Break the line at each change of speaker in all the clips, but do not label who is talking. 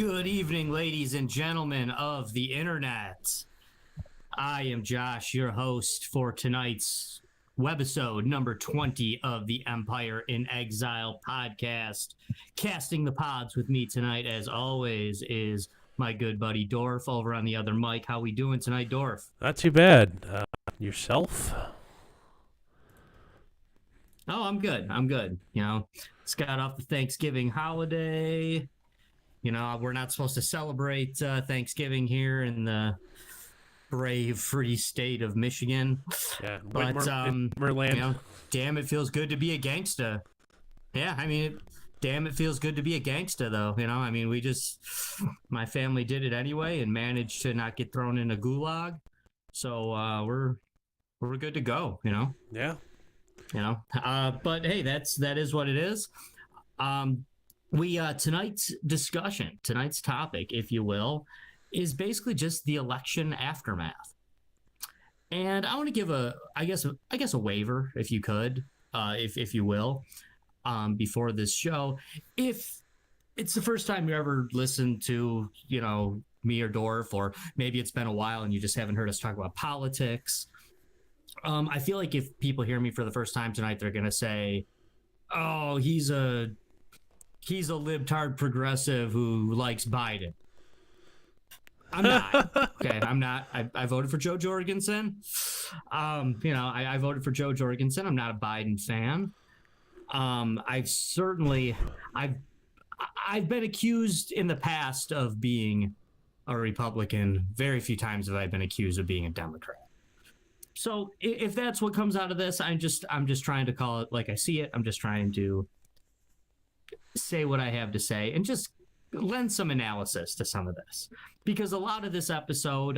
Good evening, ladies and gentlemen of the internet. I am Josh, your host for tonight's webisode number 20 of the Empire in Exile podcast. Casting the pods with me tonight, as always, is my good buddy Dorf over on the other mic. How we doing tonight, Dorf?
Not too bad. Yourself?
Oh, I'm good. I'm good. You know, just got off the Thanksgiving holiday. You know, we're not supposed to celebrate Thanksgiving here in the brave, free state of Michigan.
Yeah,
but
Merland.
you know, damn, it feels good to be a gangsta. Yeah, I mean, damn, it feels good to be a gangsta, though. You know, I mean, my family did it anyway and managed to not get thrown in a gulag, so we're good to go. You know.
Yeah.
You know, but hey, that is what it is. Tonight's discussion, tonight's topic, if you will, is basically just the election aftermath. And I want to give a waiver, if you could, if you will, before this show. If it's the first time you ever listened to, you know, me or Dorf, or maybe it's been a while and you just haven't heard us talk about politics, I feel like if people hear me for the first time tonight, they're going to say, oh, he's a libtard progressive who likes Biden. I'm not. Okay, I'm not. I voted for Joe Jorgensen. You know, I voted for Joe Jorgensen. I'm not a Biden fan. I've been accused in the past of being a Republican. Very few times have I been accused of being a Democrat. So if that's what comes out of this, I'm just trying to call it like I see it. I'm just trying to say what I have to say and just lend some analysis to some of this, because a lot of this episode,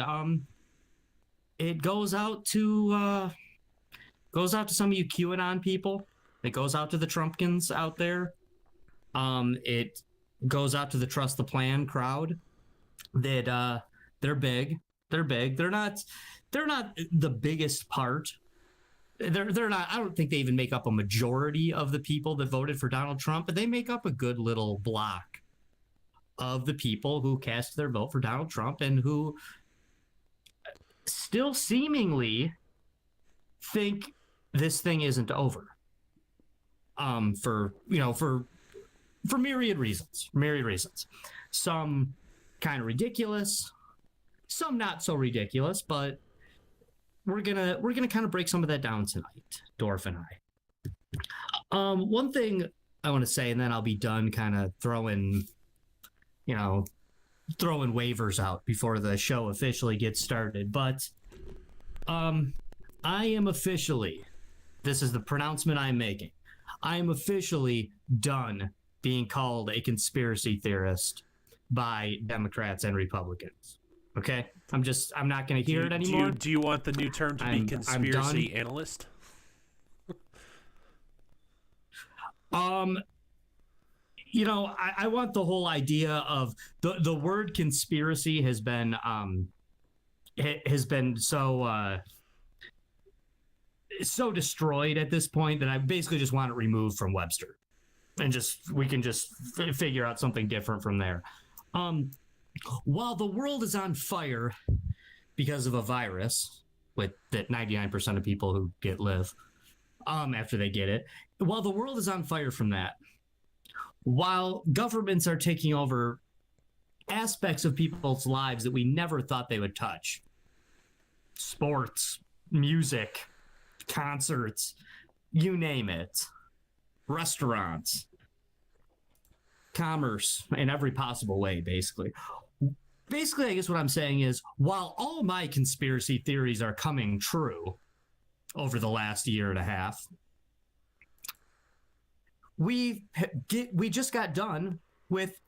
it goes out to some of you QAnon people. It goes out to the Trumpkins out there. It goes out to the Trust the Plan crowd. That they're big. They're big. They're not the biggest part. They're not. I don't think they even make up a majority of the people that voted for Donald Trump, but they make up a good little block of the people who cast their vote for Donald Trump and who still seemingly think this thing isn't over. For myriad reasons. Some kind of ridiculous, some not so ridiculous, but we're gonna kind of break some of that down tonight, Dorf and I. One thing I want to say, and then I'll be done kind of throwing waivers out before the show officially gets started. But I am officially, this is the pronouncement I'm making, I am officially done being called a conspiracy theorist by Democrats and Republicans. Okay, I'm not going to hear it anymore.
Do you want the new term to be conspiracy analyst?
You know, I want the whole idea of the word conspiracy has been so destroyed at this point that I basically just want it removed from Webster, and we can just figure out something different from there. While the world is on fire because of a virus that 99% of people who get live after they get it, while the world is on fire from that, while governments are taking over aspects of people's lives that we never thought they would touch, sports, music, concerts, you name it, restaurants, commerce in every possible way, basically, I guess what I'm saying is, while all my conspiracy theories are coming true over the last year and a half, we just got done with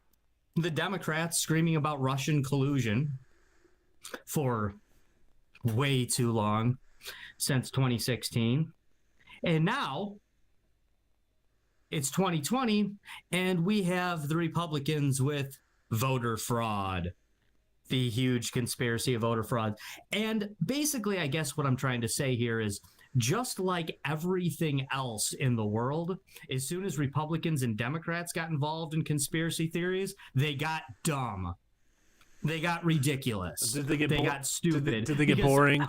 the Democrats screaming about Russian collusion for way too long, since 2016. And now it's 2020, and we have the Republicans with voter fraud, the huge conspiracy of voter fraud. And basically, I guess what I'm trying to say here is just like everything else in the world, as soon as Republicans and Democrats got involved in conspiracy theories, they got dumb. They got ridiculous. They got stupid.
Did they get boring?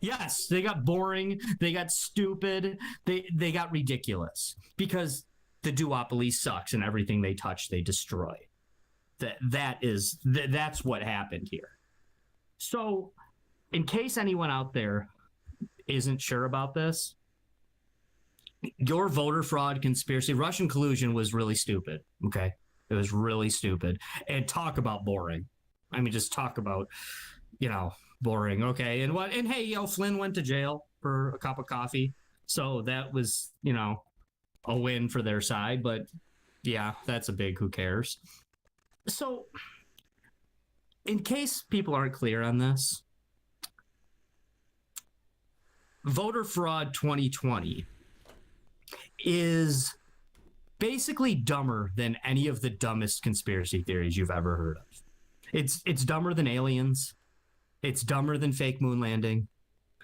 Yes, they got boring. They got stupid. They got ridiculous because the duopoly sucks and everything they touch, they destroy. That's what happened here. So, in case anyone out there isn't sure about this, your voter fraud conspiracy, Russian collusion was really stupid. Okay, it was really stupid. And talk about boring. I mean, just talk about, boring. Okay, and hey, Flynn went to jail for a cup of coffee, so that was a win for their side. But yeah, that's a big who cares. So, in case people aren't clear on this, voter fraud 2020 is basically dumber than any of the dumbest conspiracy theories you've ever heard of. It's dumber than aliens. It's dumber than fake moon landing.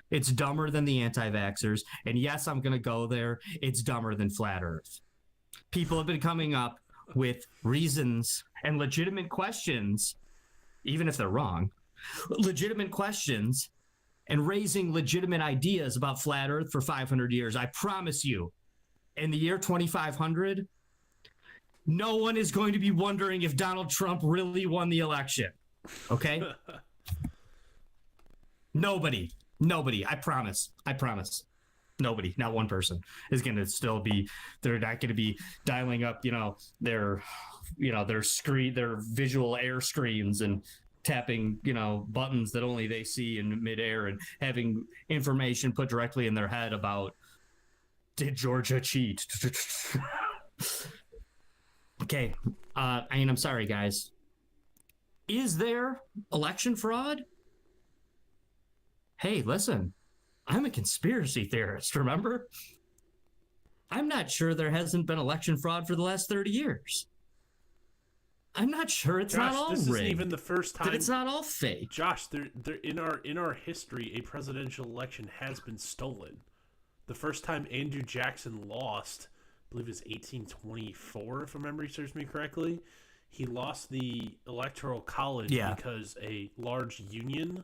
It's dumber than the anti-vaxxers. And yes, I'm going to go there. It's dumber than flat Earth. People have been coming up with reasons and legitimate questions, even if they're wrong, legitimate questions and raising legitimate ideas about flat Earth for 500 years. I promise you, in the year 2500, no one is going to be wondering if Donald Trump really won the election. Okay? Nobody. I promise. Nobody, not one person is going to still be, they're not going to be dialing up, their screen, their visual air screens and tapping, buttons that only they see in midair and having information put directly in their head about, did Georgia cheat? Okay. I'm sorry, guys. Is there election fraud? Hey, listen, I'm a conspiracy theorist, remember? I'm not sure there hasn't been election fraud for the last 30 years. I'm not sure it's not all rigged.
This isn't even the first time
that it's not all fake.
Josh, in our history, a presidential election has been stolen. The first time Andrew Jackson lost, I believe it was 1824, if my memory serves me correctly. He lost the Electoral College because a large union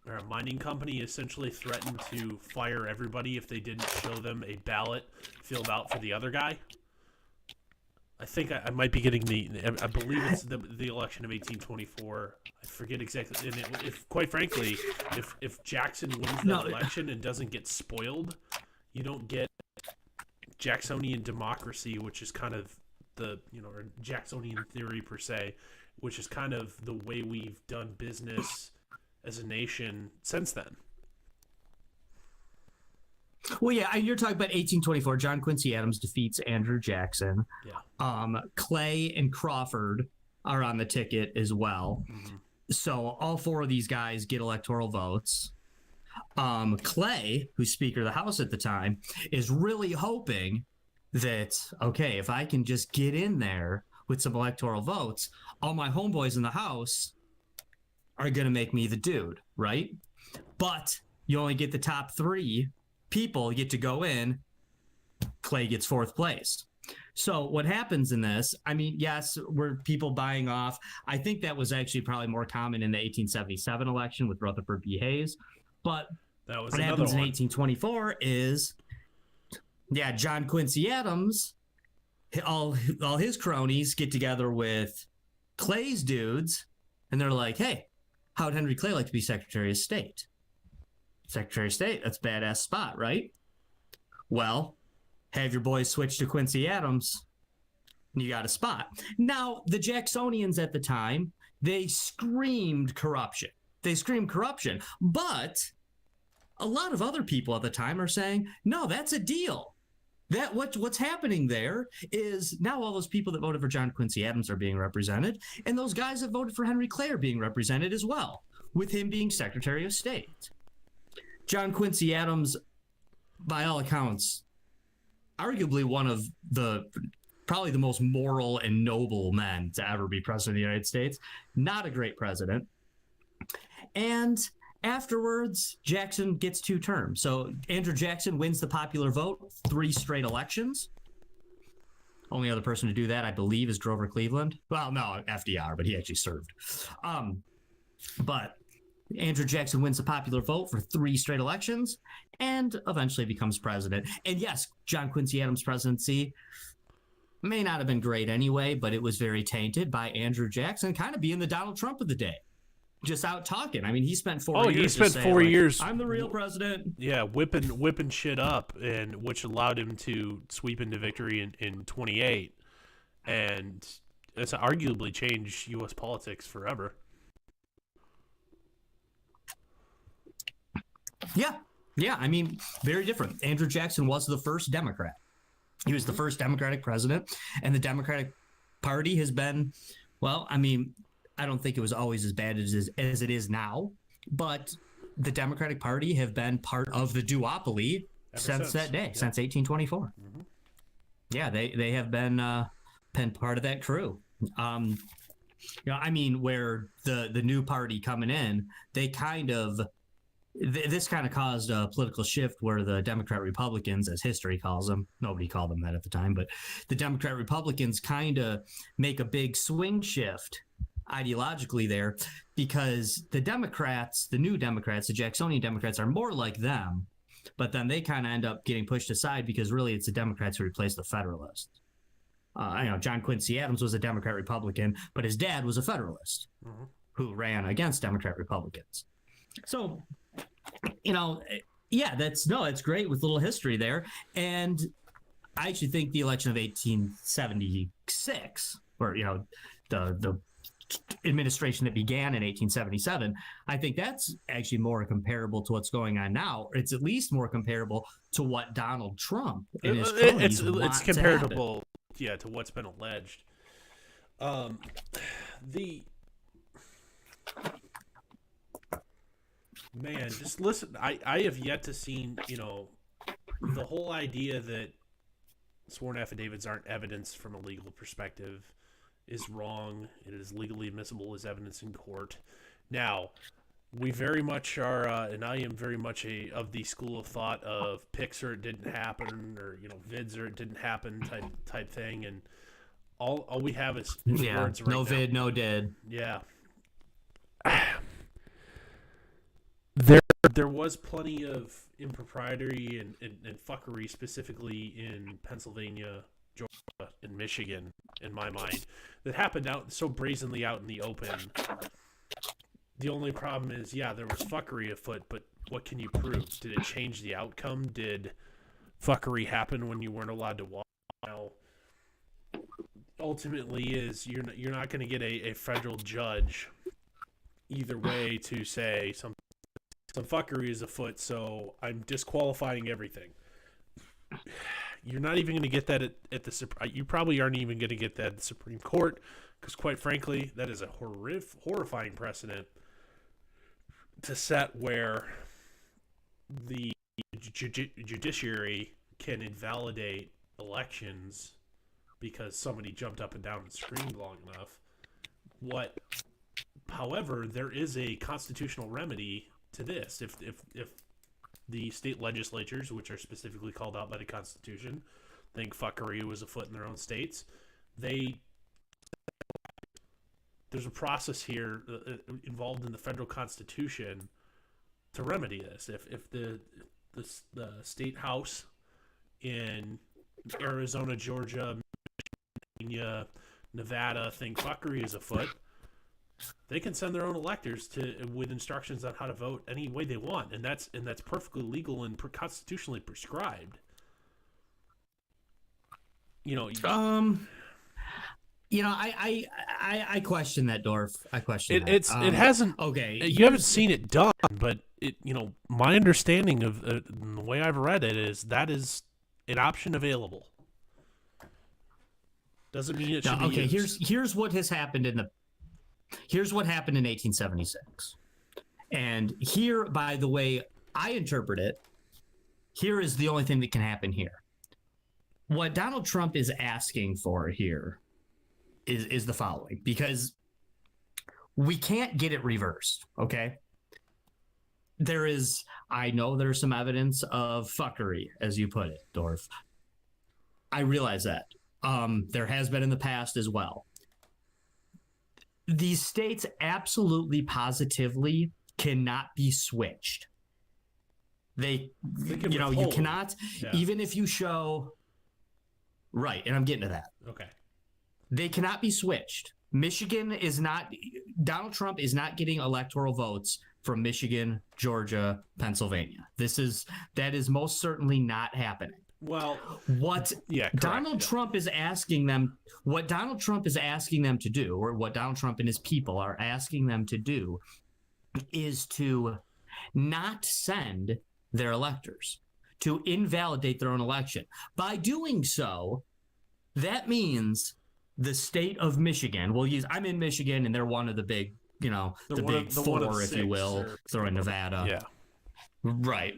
or a mining company essentially threatened to fire everybody if they didn't show them a ballot filled out for the other guy. I think I might be getting I believe it's the election of 1824. I forget exactly. And if quite frankly, if Jackson wins that election and doesn't get spoiled, you don't get Jacksonian democracy, which is kind of the, or Jacksonian theory per se, which is kind of the way we've done business as a nation since then.
Well, yeah, you're talking about 1824. John Quincy Adams defeats Andrew Jackson.
Yeah.
Clay and Crawford are on the ticket as well. Mm-hmm. So all four of these guys get electoral votes. Clay, who's Speaker of the House at the time, is really hoping that, okay, if I can just get in there with some electoral votes, all my homeboys in the House are going to make me the dude, right? But you only get the top three people get to go in. Clay gets fourth place. So what happens in this, yes, were people buying off? I think that was actually probably more common in the 1877 election with Rutherford B. Hayes. But
that was
what happens in 1824 is, John Quincy Adams, all his cronies get together with Clay's dudes, and they're like, hey, how'd Henry Clay like to be Secretary of State? Secretary of State, that's a badass spot, right? Well, have your boys switch to Quincy Adams, and you got a spot. Now, the Jacksonians at the time, they screamed corruption. But a lot of other people at the time are saying, no, that's a deal. That what's happening there is now all those people that voted for John Quincy Adams are being represented, and those guys that voted for Henry Clay are being represented as well, with him being Secretary of State. John Quincy Adams, by all accounts, arguably one of probably the most moral and noble men to ever be president of the United States. Not a great president. And Afterwards, Jackson gets 2 terms. So Andrew Jackson wins the popular vote 3 straight elections. Only other person to do that, I believe, is Grover Cleveland. Well, no, FDR, but he actually served. But Andrew Jackson wins the popular vote for 3 straight elections and eventually becomes president. And yes, John Quincy Adams' presidency may not have been great anyway, but it was very tainted by Andrew Jackson kind of being the Donald Trump of the day. Just out talking. I mean, he spent 4 years.
He spent 4 years.
I'm the real president.
Yeah, whipping shit up, and which allowed him to sweep into victory in 28, and it's arguably changed U.S. politics forever.
Yeah. I mean, very different. Andrew Jackson was the first Democrat. He was the first Democratic president, and the Democratic Party has been, well, I mean, I don't think it was always as bad as it is now, but the Democratic Party have been part of the duopoly since that day, since 1824. Mm-hmm. Yeah, they have been part of that crew. I mean, where the new party coming in, they kind of this kind of caused a political shift where the Democrat Republicans, as history calls them, nobody called them that at the time, but the Democrat Republicans kind of make a big swing shift ideologically there, because the Democrats, the new Democrats, the Jacksonian Democrats, are more like them, but then they kind of end up getting pushed aside because really it's the Democrats who replaced the Federalists. John Quincy Adams was a Democrat Republican, but his dad was a Federalist who ran against Democrat Republicans. So, it's great with little history there. And I actually think the election of 1876, or, the administration that began in 1877, I think that's actually more comparable to what's going on now. It's at least more comparable to what Donald Trump and his cronies
it's comparable, to what's been alleged. Just listen. I have yet to seen, the whole idea that sworn affidavits aren't evidence from a legal perspective is wrong. It is legally admissible as evidence in court. Now, we very much are, and I am very much of the school of thought of pics or it didn't happen, or vids or it didn't happen type thing, and all we have is words right
no
now.
Vid, no did.
Yeah. There was plenty of impropriety and fuckery, specifically in Pennsylvania, Georgia, and Michigan, in my mind, that happened out so brazenly out in the open. The only problem is, there was fuckery afoot, but what can you prove? Did it change the outcome? Did fuckery happen when you weren't allowed to walk? Ultimately, you're not going to get a federal judge either way to say some fuckery is afoot, so I'm disqualifying everything. You're not even going to get that at the you probably aren't even going to get that at the Supreme Court, because quite frankly, that is a horrifying precedent to set, where the judiciary can invalidate elections because somebody jumped up and down and screamed long enough. However, there is a constitutional remedy to this. If the state legislatures, which are specifically called out by the Constitution, think fuckery was afoot in their own states, there's a process here involved in the federal Constitution to remedy this. If the state house in Arizona, Georgia, Pennsylvania, Nevada think fuckery is afoot, they can send their own electors with instructions on how to vote any way they want, and that's perfectly legal and constitutionally prescribed.
I question that, Dorf. I question
it.
That.
It hasn't.
Okay,
you haven't seen it done, but my understanding of the way I've read it is that is an option available. Doesn't mean it should be used.
Here's what has happened Here's what happened in 1876. And here, by the way I interpret it, here is the only thing that can happen here. What Donald Trump is asking for here is the following, because we can't get it reversed, okay? I know there's some evidence of fuckery, as you put it, Dorf. I realize that. There has been in the past as well. These states absolutely, positively cannot be switched. You cannot, even if you show, right, and I'm getting to that.
Okay.
They cannot be switched. Donald Trump is not getting electoral votes from Michigan, Georgia, Pennsylvania. That is most certainly not happening.
Well,
Donald Trump is asking them to do, or what Donald Trump and his people are asking them to do, is to not send their electors, to invalidate their own election. By doing so, that means the state of Michigan will use. I'm in Michigan, and they're one of the big, the big four, if you will. Throw in Nevada.
Yeah.
Right.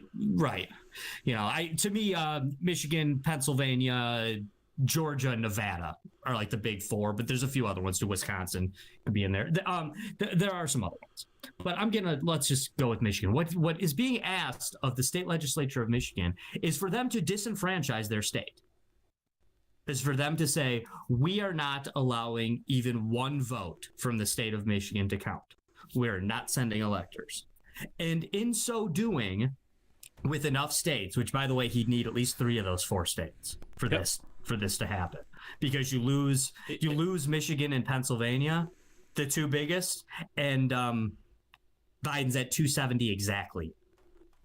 To me, Michigan, Pennsylvania, Georgia, and Nevada are like the big four, but there's a few other ones. Wisconsin could be in there. There are some other ones, but let's just go with Michigan. What is being asked of the state legislature of Michigan is for them to disenfranchise their state. Is for them to say, we are not allowing even one vote from the state of Michigan to count. We're not sending electors. And in so doing, with enough states, which, by the way, he'd need at least 3 of those 4 states for this to happen, because you lose Michigan and Pennsylvania, the 2 biggest, and Biden's at 270 exactly.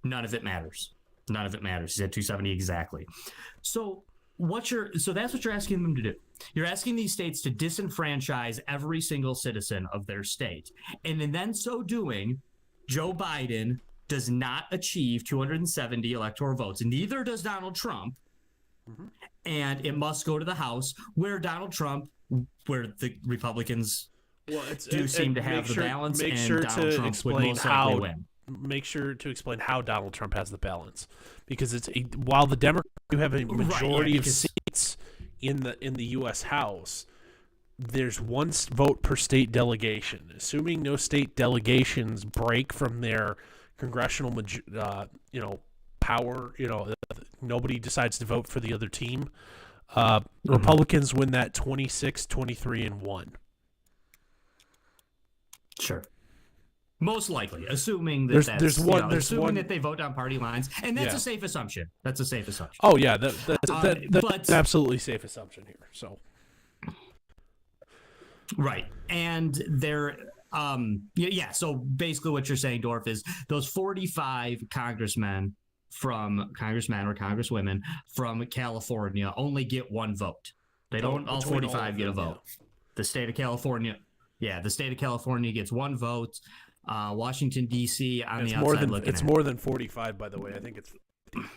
None of it matters. He's at 270 exactly. So that's what you're asking them to do. You're asking these states to disenfranchise every single citizen of their state, and in then so doing, Joe Biden does not achieve 270 electoral votes, and neither does Donald Trump. Mm-hmm. And it must go to the House, where the Republicans seem to have the balance, and Donald Trump would most likely win.
Make sure to explain how Donald Trump has the balance, because while the Democrats do have a majority of seats in the U.S. House, there's 1 vote per state delegation. Assuming no state delegations break from their congressional power, nobody decides to vote for the other team. Republicans win that 26, 23, and 1.
Sure. Most likely, assuming that assuming that they vote on party lines, and that's a safe assumption.
Oh yeah, that's an absolutely safe assumption here. So,
right, and so basically, what you're saying, Dorf, is those 45 congressmen or congresswomen from California only get 1 vote. They don't all 45 get a vote. Yeah. The state of California gets 1 vote. Washington, D.C. on the outside looking at.
It's more than 45, by the way. I think it's 50.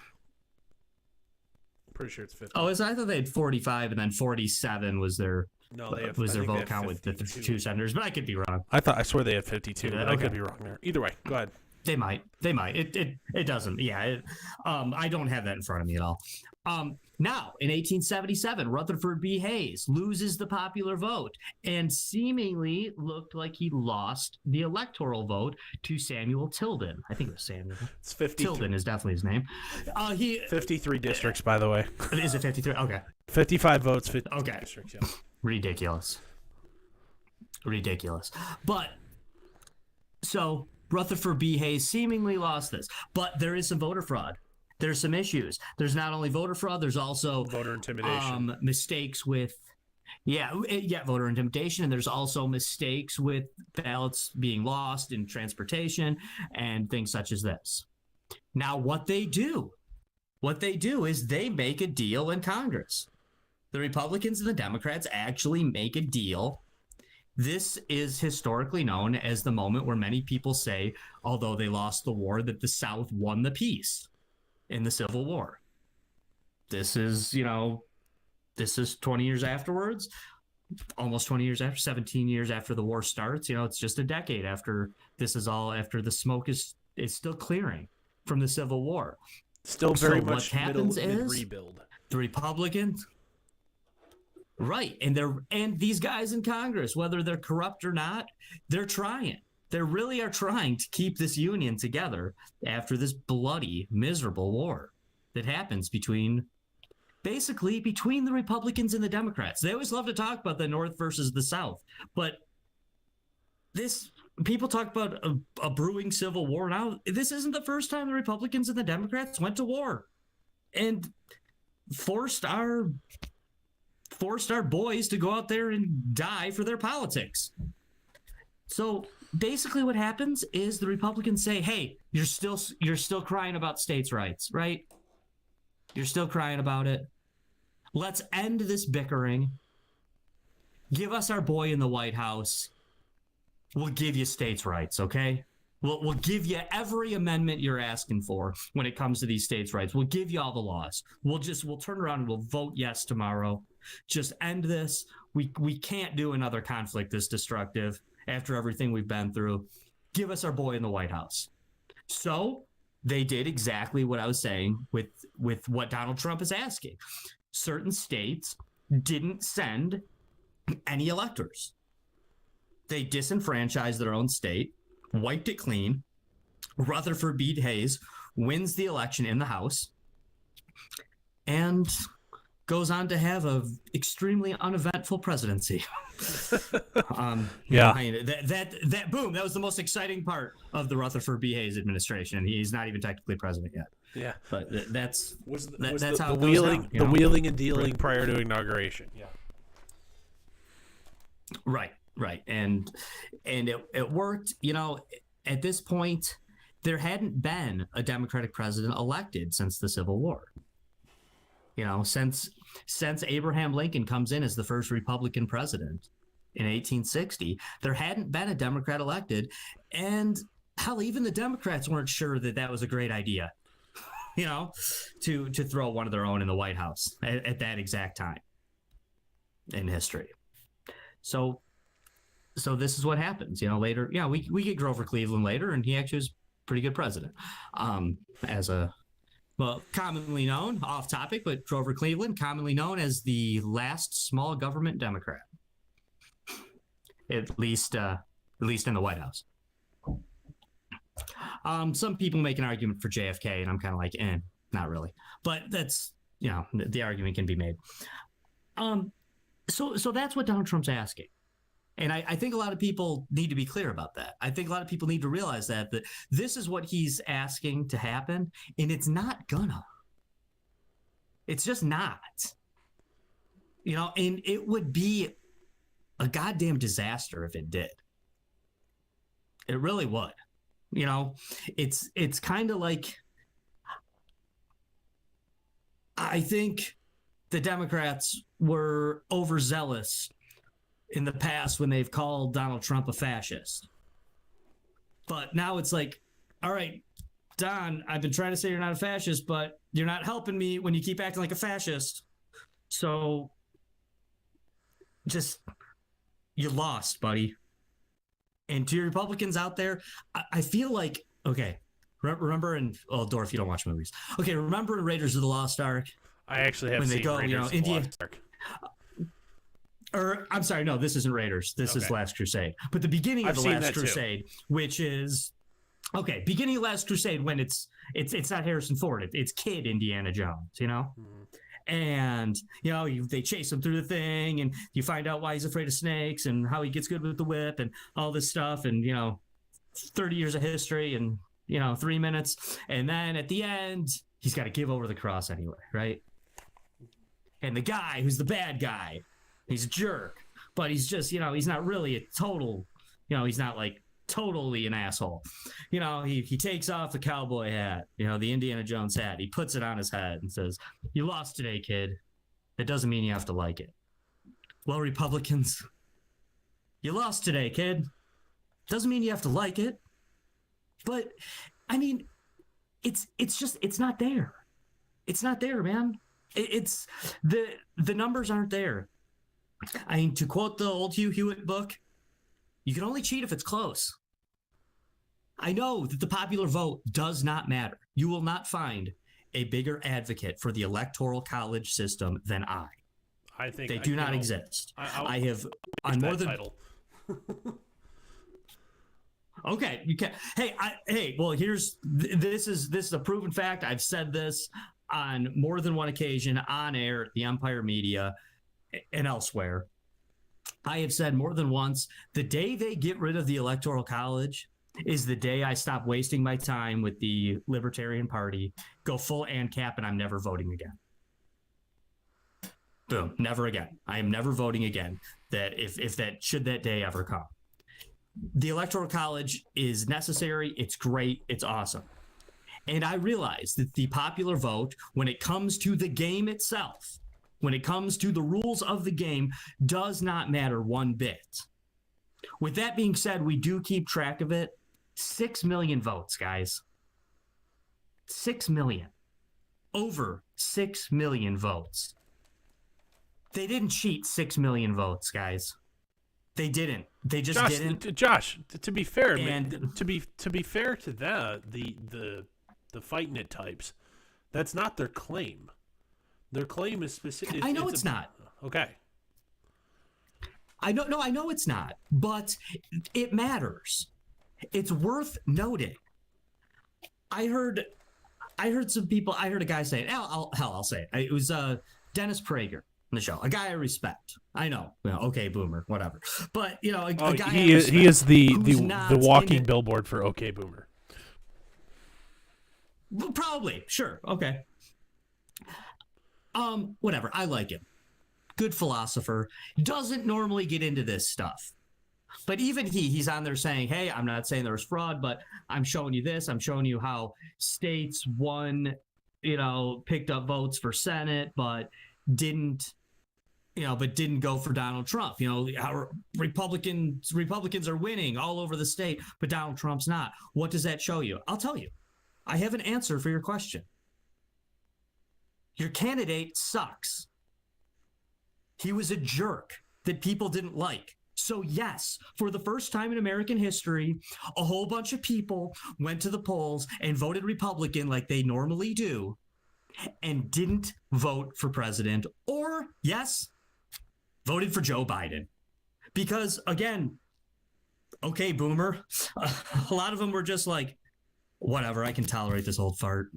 Pretty sure it's 50.
Oh, I thought they had 45, and then 47 was their vote count with the 2 senators, but I could be wrong.
I swear they had 52, but I could be wrong there. Either way, go ahead.
They might. It doesn't. Yeah. I don't have that in front of me at all. Now, in 1877, Rutherford B. Hayes loses the popular vote and seemingly looked like he lost the electoral vote to Samuel Tilden. I think it was Samuel.
It's 53.
Tilden is definitely his name.
53 districts, by the way.
Is it 53? Okay.
55 votes, 53 districts, yeah.
Ridiculous. But, so Rutherford B. Hayes seemingly lost this, but there is some voter fraud. There's some issues. There's not only voter fraud, there's also
voter intimidation,
mistakes with, voter intimidation, and there's also mistakes with ballots being lost in transportation and things such as this. Now, what they do is they make a deal in Congress. The Republicans and the Democrats actually make a deal. This is historically known as the moment where many people say, although they lost the war, that the South won the peace in the Civil War. This is 20 years afterwards, almost 20 years after, 17 years after the war starts. It's just a decade after after the smoke is still clearing from the Civil War.
Still very
so
much
what happens is
rebuild.
The Republicans, right, and these guys in Congress, whether they're corrupt or not, they're trying. They really are trying to keep this union together after this bloody, miserable war that happens between the Republicans and the Democrats. They always love to talk about the North versus the South, but people talk about a brewing civil war now. This isn't the first time the Republicans and the Democrats went to war and forced our boys to go out there and die for their politics. So basically what happens is the Republicans say, hey, you're still crying about states' rights, right? You're still crying about it. Let's end this bickering. Give us our boy in the White House. We'll give you states' rights, okay? We'll give you every amendment you're asking for when it comes to these states' rights. We'll give you all the laws. We'll turn around and we'll vote yes tomorrow. Just end this. We can't do another conflict this destructive after everything we've been through. Give us our boy in the White House. So they did exactly what I was saying with what Donald Trump is asking. Certain states didn't send any electors. They disenfranchised their own state, wiped it clean. Rutherford B. Hayes wins the election in the House and goes on to have a extremely uneventful presidency.
Yeah.
That boom, that was the most exciting part of the Rutherford B. Hayes administration. He's not even technically president yet.
Yeah.
But that's
the
how
wheeling and dealing prior to inauguration. Yeah.
Right. And it worked. At this point, there hadn't been a Democratic president elected since the Civil War. Since Abraham Lincoln comes in as the first Republican president in 1860, there hadn't been a Democrat elected. And hell, even the Democrats weren't sure that was a great idea, to throw one of their own in the White House at that exact time in history. So this is what happens, later. Yeah, we get Grover Cleveland later, and he actually was a pretty good president. Commonly known, off topic, but Grover Cleveland, commonly known as the last small government Democrat, at least in the White House. Some people make an argument for JFK, and I'm kind of like, not really. But that's, the argument can be made. So that's what Donald Trump's asking. And I think a lot of people need to be clear about that. I think a lot of people need to realize that this is what he's asking to happen, and it's not gonna. It's just not. And it would be a goddamn disaster if it did. It really would. It's kind of like, I think the Democrats were overzealous in the past when they've called Donald Trump a fascist. But now it's like, all right, Don, I've been trying to say you're not a fascist, but you're not helping me when you keep acting like a fascist. So you lost, buddy. And to your Republicans out there, I feel like, okay, remember Dorf, you don't watch movies. Okay, remember in Raiders of the Lost Ark?
I actually have seen Raiders of the Lost Ark.
I'm sorry, no, this isn't Raiders. This is Last Crusade. But the beginning of the Last Crusade, which is beginning of Last Crusade, when it's not Harrison Ford, it's kid Indiana Jones, Mm-hmm. And they chase him through the thing, and you find out why he's afraid of snakes and how he gets good with the whip and all this stuff, and 30 years of history and 3 minutes, and then at the end he's got to give over the cross anyway, right? And the guy who's the bad guy, he's a jerk, but he's just, he's not really a total, he's not like totally an asshole. He takes off the cowboy hat, the Indiana Jones hat. He puts it on his head and says, "You lost today, kid. That doesn't mean you have to like it." Well, Republicans, you lost today, kid. Doesn't mean you have to like it. But, I mean, it's not there. It's not there, man. It's the numbers aren't there. I mean, to quote the old Hugh Hewitt book, you can only cheat if it's close. I know that the popular vote does not matter. You will not find a bigger advocate for the electoral college system than I.
I think
they do not exist. I have on more than
title.
Okay, you can. Hey. Well, this is a proven fact. I've said this on more than one occasion on air, the Empire Media, and elsewhere. I have said more than once, the day they get rid of the Electoral College is the day I stop wasting my time with the Libertarian Party, go full ANCAP, and I'm never voting again. Boom, never again. I am never voting again. That if that should that day ever come. The Electoral College is necessary. It's great. It's awesome. And I realize that the popular vote, when it comes to the game itself, when it comes to the rules of the game, does not matter one bit. With that being said, we do keep track of it. 6 million votes, guys. 6 million. Over 6 million votes. They didn't cheat 6 million votes, guys. They didn't. They just didn't.
Josh, to be fair,
And-
man, to be fair to the fighting it types, that's not their claim. Their claim is specific.
I know it's not.
Okay.
I know it's not, but it matters. It's worth noting. I heard some people. I heard a guy say, I'll say it. It was Dennis Prager on the show, a guy I respect. I know, okay, boomer, whatever. But a guy.
He is the walking
into,
billboard for okay, boomer.
Probably, sure, okay. Whatever. I like him. Good philosopher. Doesn't normally get into this stuff. But even he's on there saying, hey, I'm not saying there's fraud, but I'm showing you this. I'm showing you how states won, picked up votes for Senate, but didn't go for Donald Trump. How Republicans are winning all over the state, but Donald Trump's not. What does that show you? I'll tell you. I have an answer for your question. Your candidate sucks. He was a jerk that people didn't like. So yes, for the first time in American history, a whole bunch of people went to the polls and voted Republican like they normally do and didn't vote for president, or yes, voted for Joe Biden. Because again, okay, boomer, a lot of them were just like, whatever, I can tolerate this old fart.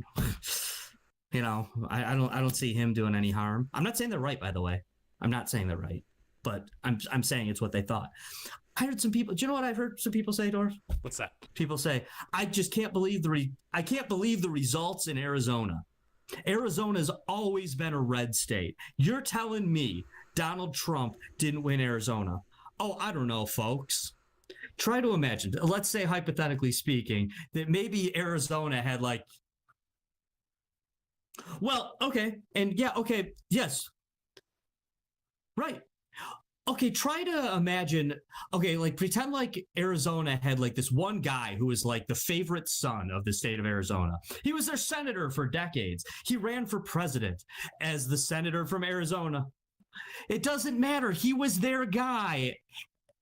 I don't see him doing any harm. I'm not saying they're right, by the way. I'm not saying they're right, but I'm saying it's what they thought. I heard some people. Do you know what I've heard some people say, Dorf?
What's that?
People say, I just can't believe I can't believe the results in Arizona. Arizona's always been a red state. You're telling me Donald Trump didn't win Arizona? Oh, I don't know, folks. Try to imagine. Let's say, hypothetically speaking, that maybe Arizona had okay, and yeah, okay, yes. Right. Okay, try to imagine, pretend like Arizona had this one guy who was the favorite son of the state of Arizona. He was their senator for decades. He ran for president as the senator from Arizona. It doesn't matter. He was their guy.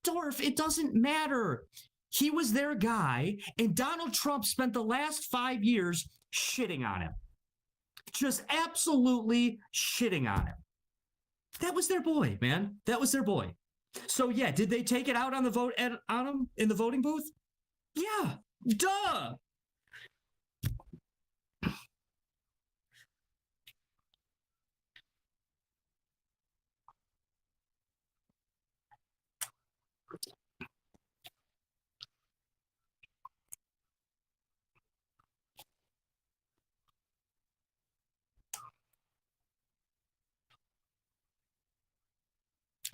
Dorf, it doesn't matter. He was their guy, and Donald Trump spent the last 5 years shitting on him. Just absolutely shitting on him. That was their boy, man. That was their boy. So yeah, did they take it out on him in the voting booth? Yeah, duh.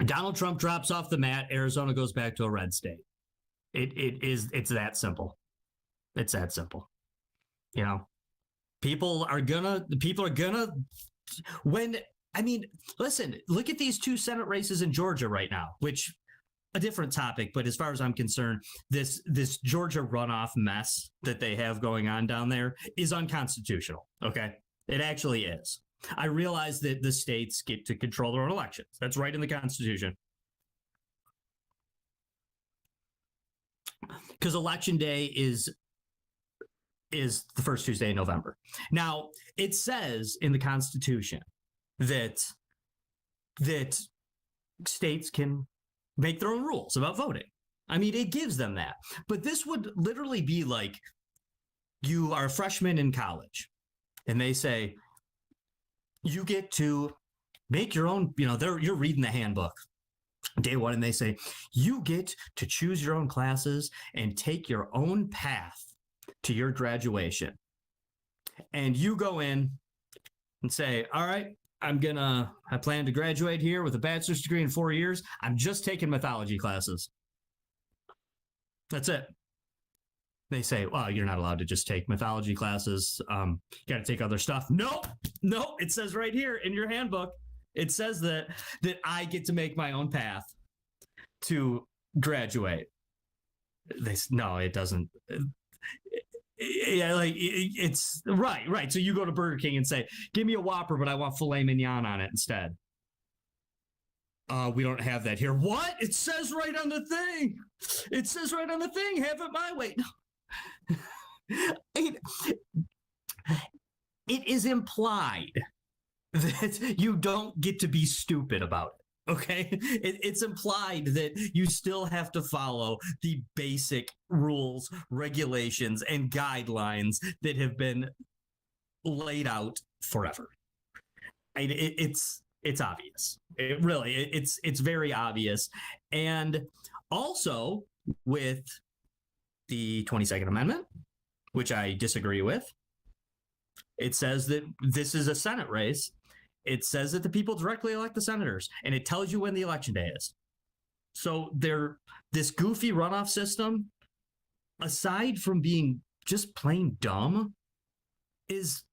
Donald Trump drops off the mat. Arizona goes back to a red state. It's that simple. It's that simple. People are gonna listen, look at these 2 Senate races in Georgia right now, which a different topic, but as far as I'm concerned, this Georgia runoff mess that they have going on down there is unconstitutional. Okay. It actually is. I realize that the states get to control their own elections. That's right in the Constitution. Because Election Day is the first Tuesday in November. Now, it says in the Constitution that states can make their own rules about voting. I mean, it gives them that. But this would literally be like you are a freshman in college and they say, you get to make your own, you're reading the handbook day one and they say, you get to choose your own classes and take your own path to your graduation. And you go in and say, all right, I plan to graduate here with a bachelor's degree in 4 years. I'm just taking mythology classes. That's it. They say, well, you're not allowed to just take mythology classes. You got to take other stuff. No, it says right here in your handbook, it says that I get to make my own path to graduate. No, it doesn't. Yeah, like it's right. So you go to Burger King and say, give me a Whopper, but I want filet mignon on it instead. We don't have that here. What? It says right on the thing. It says right on the thing. Have it my way. It is implied that you don't get to be stupid about it. Okay, it's implied that you still have to follow the basic rules, regulations, and guidelines that have been laid out forever. It's obvious. It's very obvious. And also with the 22nd Amendment, which I disagree with, it says that this is a Senate race. It says that the people directly elect the senators, and it tells you when the election day is. So this goofy runoff system, aside from being just plain dumb, is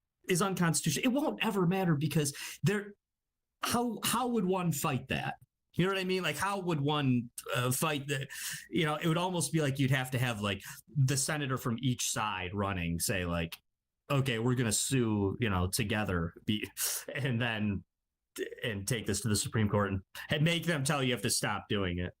unconstitutional. It won't ever matter because how would one fight that? You know what I mean? Like, how would one fight that? It would almost be like you'd have to have like the senator from each side running, say like, okay, we're going to sue, together and take this to the Supreme Court and make them tell you have to stop doing it.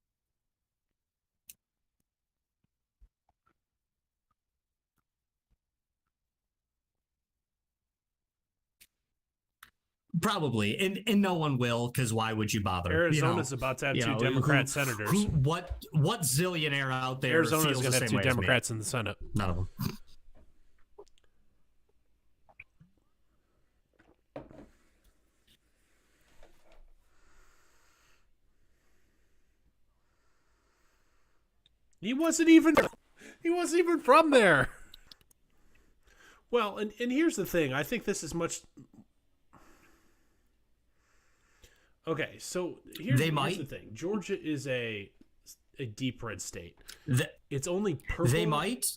Probably. And no one will, because why would you bother?
Arizona's about to have two Democrat senators.
What zillionaire out there
Arizona's
going to
have two Democrats in the Senate.
None of them.
He wasn't even from there. Well, and here's the thing. I think this is much. Okay, so here's the thing. Georgia is a deep red state. It's only purple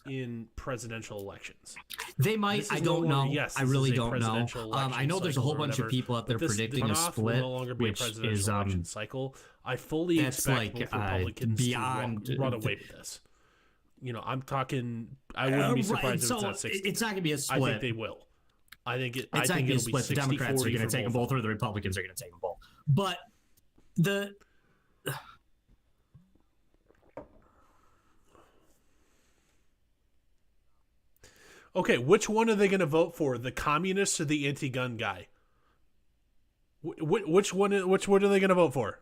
in presidential elections.
They might. I don't know. Yes, I really don't know. I know there's a whole bunch of people out there predicting a split,
no longer be
which
a presidential
is
election cycle. I fully expect both Republicans
beyond
to run away with this. I'm talking. I wouldn't be surprised if it's not 60.
It's not going to be a split.
I think they will. It's
not going to be a split. The Democrats are going to take them both, or the Republicans are going to take them both. But
okay, which one are they going to vote for? The communists or the anti-gun guy? Which one are they going to vote for?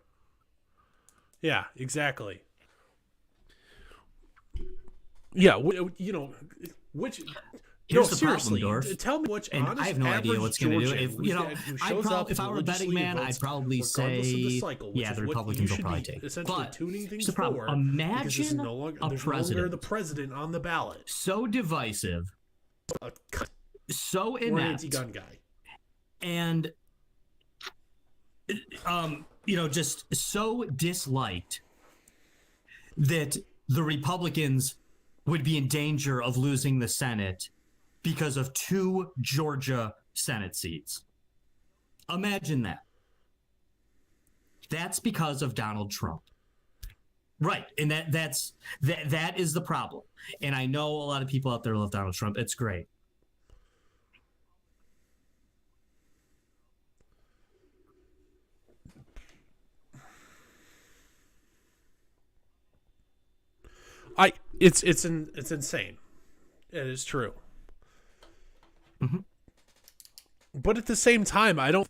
Yeah, exactly. Yeah, which.
Here's the problem, Dorf.
Tell me which honest,
I have no idea what's going to do.
If
I were a betting man, I'd probably say, the Republicans will probably take. But here's the problem. Imagine a president.
The president on the ballot.
So divisive, so inept,
anti-gun guy,
and just so disliked that the Republicans would be in danger of losing the Senate because of 2 Georgia Senate seats. Imagine that. That's because of Donald Trump. Right. And that is the problem. And I know a lot of people out there love Donald Trump. It's great.
It's insane. It is true.
Mm-hmm.
But at the same time, I don't.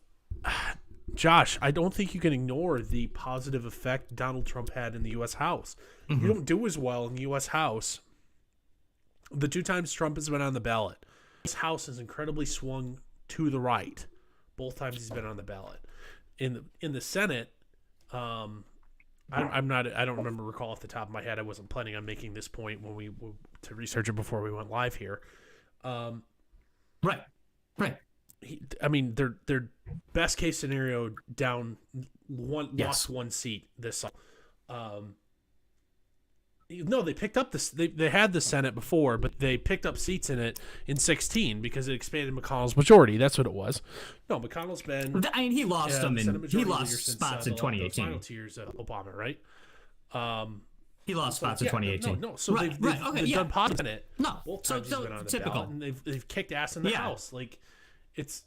Josh, I don't think you can ignore the positive effect Donald Trump had in the U.S. House. You don't do as well in the U.S. House. The 2 times Trump has been on the ballot, this House has incredibly swung to the right. Both times he's been on the ballot. In the Senate, I don't recall off the top of my head. I wasn't planning on making this point to research it before we went live here.
Right.
Their best case scenario down lost 1 seat this summer. No, they picked up this. They had the Senate before, but they picked up seats in it in 2016 because it expanded McConnell's majority. That's what it was. No, McConnell's been.
I mean, he lost them he lost
since,
spots in 2018.
The final 2 years of Obama, right?
He lost spots in 2018.
No. So they've done positive in it.
No,
both times he's been on the
typical.
ballot, and they've kicked ass in the House. Like, it's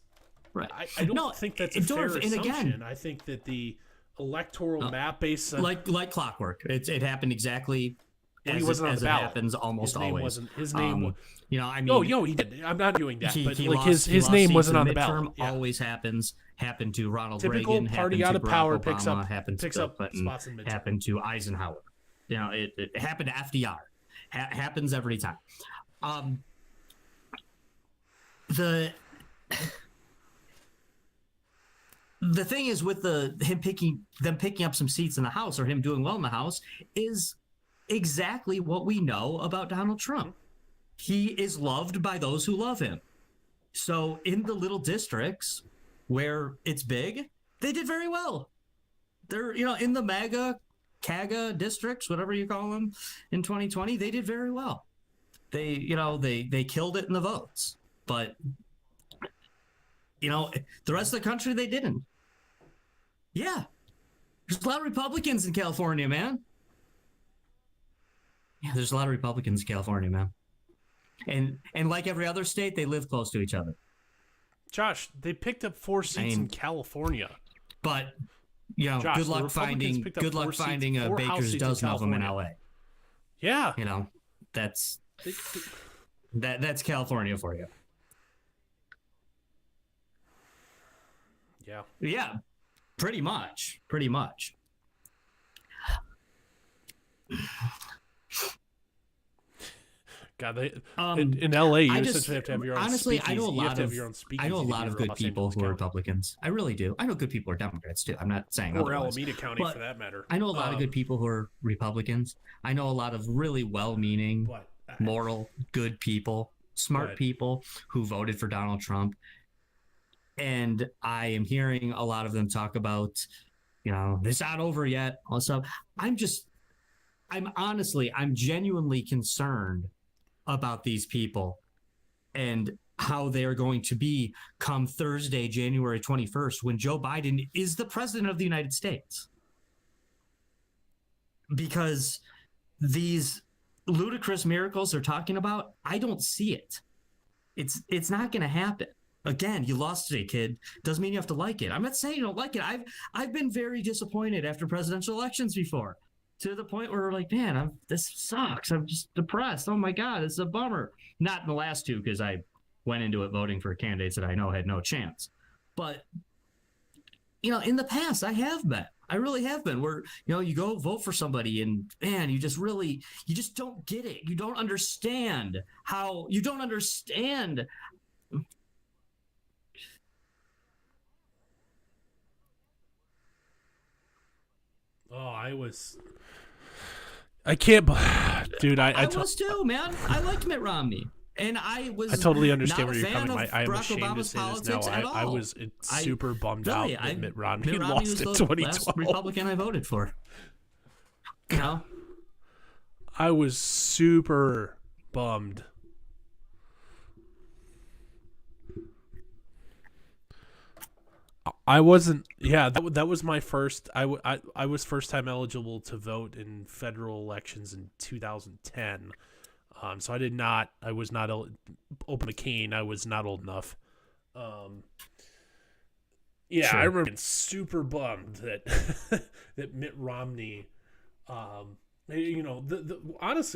right.
I don't think that's a fair assumption.
Again,
I think that the electoral map based on,
like clockwork. It happened exactly.
He wasn't on the ballot.
It happens almost always.
His name.
He did.
I'm not doing that. But
his
name wasn't on the ballot.
Always happens. Happened to Ronald
Typical
Reagan.
Party
happened
out
to
of
Barack
power
Obama. Happened to Bill Clinton.
spots in midterm.
Happened to Eisenhower. It happened to FDR. Happens every time. The thing is with them picking up some seats in the House, or him doing well in the House, is exactly what we know about Donald Trump. He is loved by those who love him. So in the little districts where it's big, they did very well. They're, in the MAGA, CAGA districts, whatever you call them, in 2020, they did very well. They killed it in the votes. But, the rest of the country, they didn't. Yeah. There's a lot of Republicans in California, man. Yeah, there's a lot of Republicans in California, man. And like every other state, they live close to each other.
Josh, they picked up 4 seats in California.
But,
Josh,
good luck finding a baker's dozen of them in LA.
Yeah.
That's that's California for you.
Yeah.
Yeah. Pretty much.
God, in LA, you essentially have to have your own.
Honestly,
speakeasy.
I know a lot
of
good people who are Republicans. I really do. I know good people who are Democrats too. I'm not saying
or
otherwise.
Alameda County for that matter.
I know a lot of good people who are Republicans. I know a lot of really well-meaning, moral, good people, smart people who voted for Donald Trump. And I am hearing a lot of them talk about, it's not over yet. Also, I'm genuinely concerned about these people and how they are going to be come Thursday, January 21st, when Joe Biden is the president of the United States. Because these ludicrous miracles they're talking about, I don't see it. It's not going to happen. Again, you lost today, kid. Doesn't mean you have to like it. I'm not saying you don't like it. I've been very disappointed after presidential elections before, to the point where we're like, man, this sucks. I'm just depressed. Oh my God, it's a bummer. Not in the last 2, because I went into it voting for candidates that I know had no chance. But, in the past, I have been. I really have been. Where, you go vote for somebody and, man, you just don't get it. You don't understand.
Oh, I can't, dude.
I was too, man. I liked Mitt Romney, and I
totally understand where you're coming from. I am
Barack
ashamed
Obama's
to say this now. I was super bummed out that Mitt Romney lost in 2012.
Last Republican I voted for.
I was super bummed. I wasn't. Yeah, that was my first. I was first time eligible to vote in federal elections in 2010. So I did not. I was not Open McCain. I was not old enough. Yeah, sure. I remember being super bummed that that Mitt Romney. Honestly,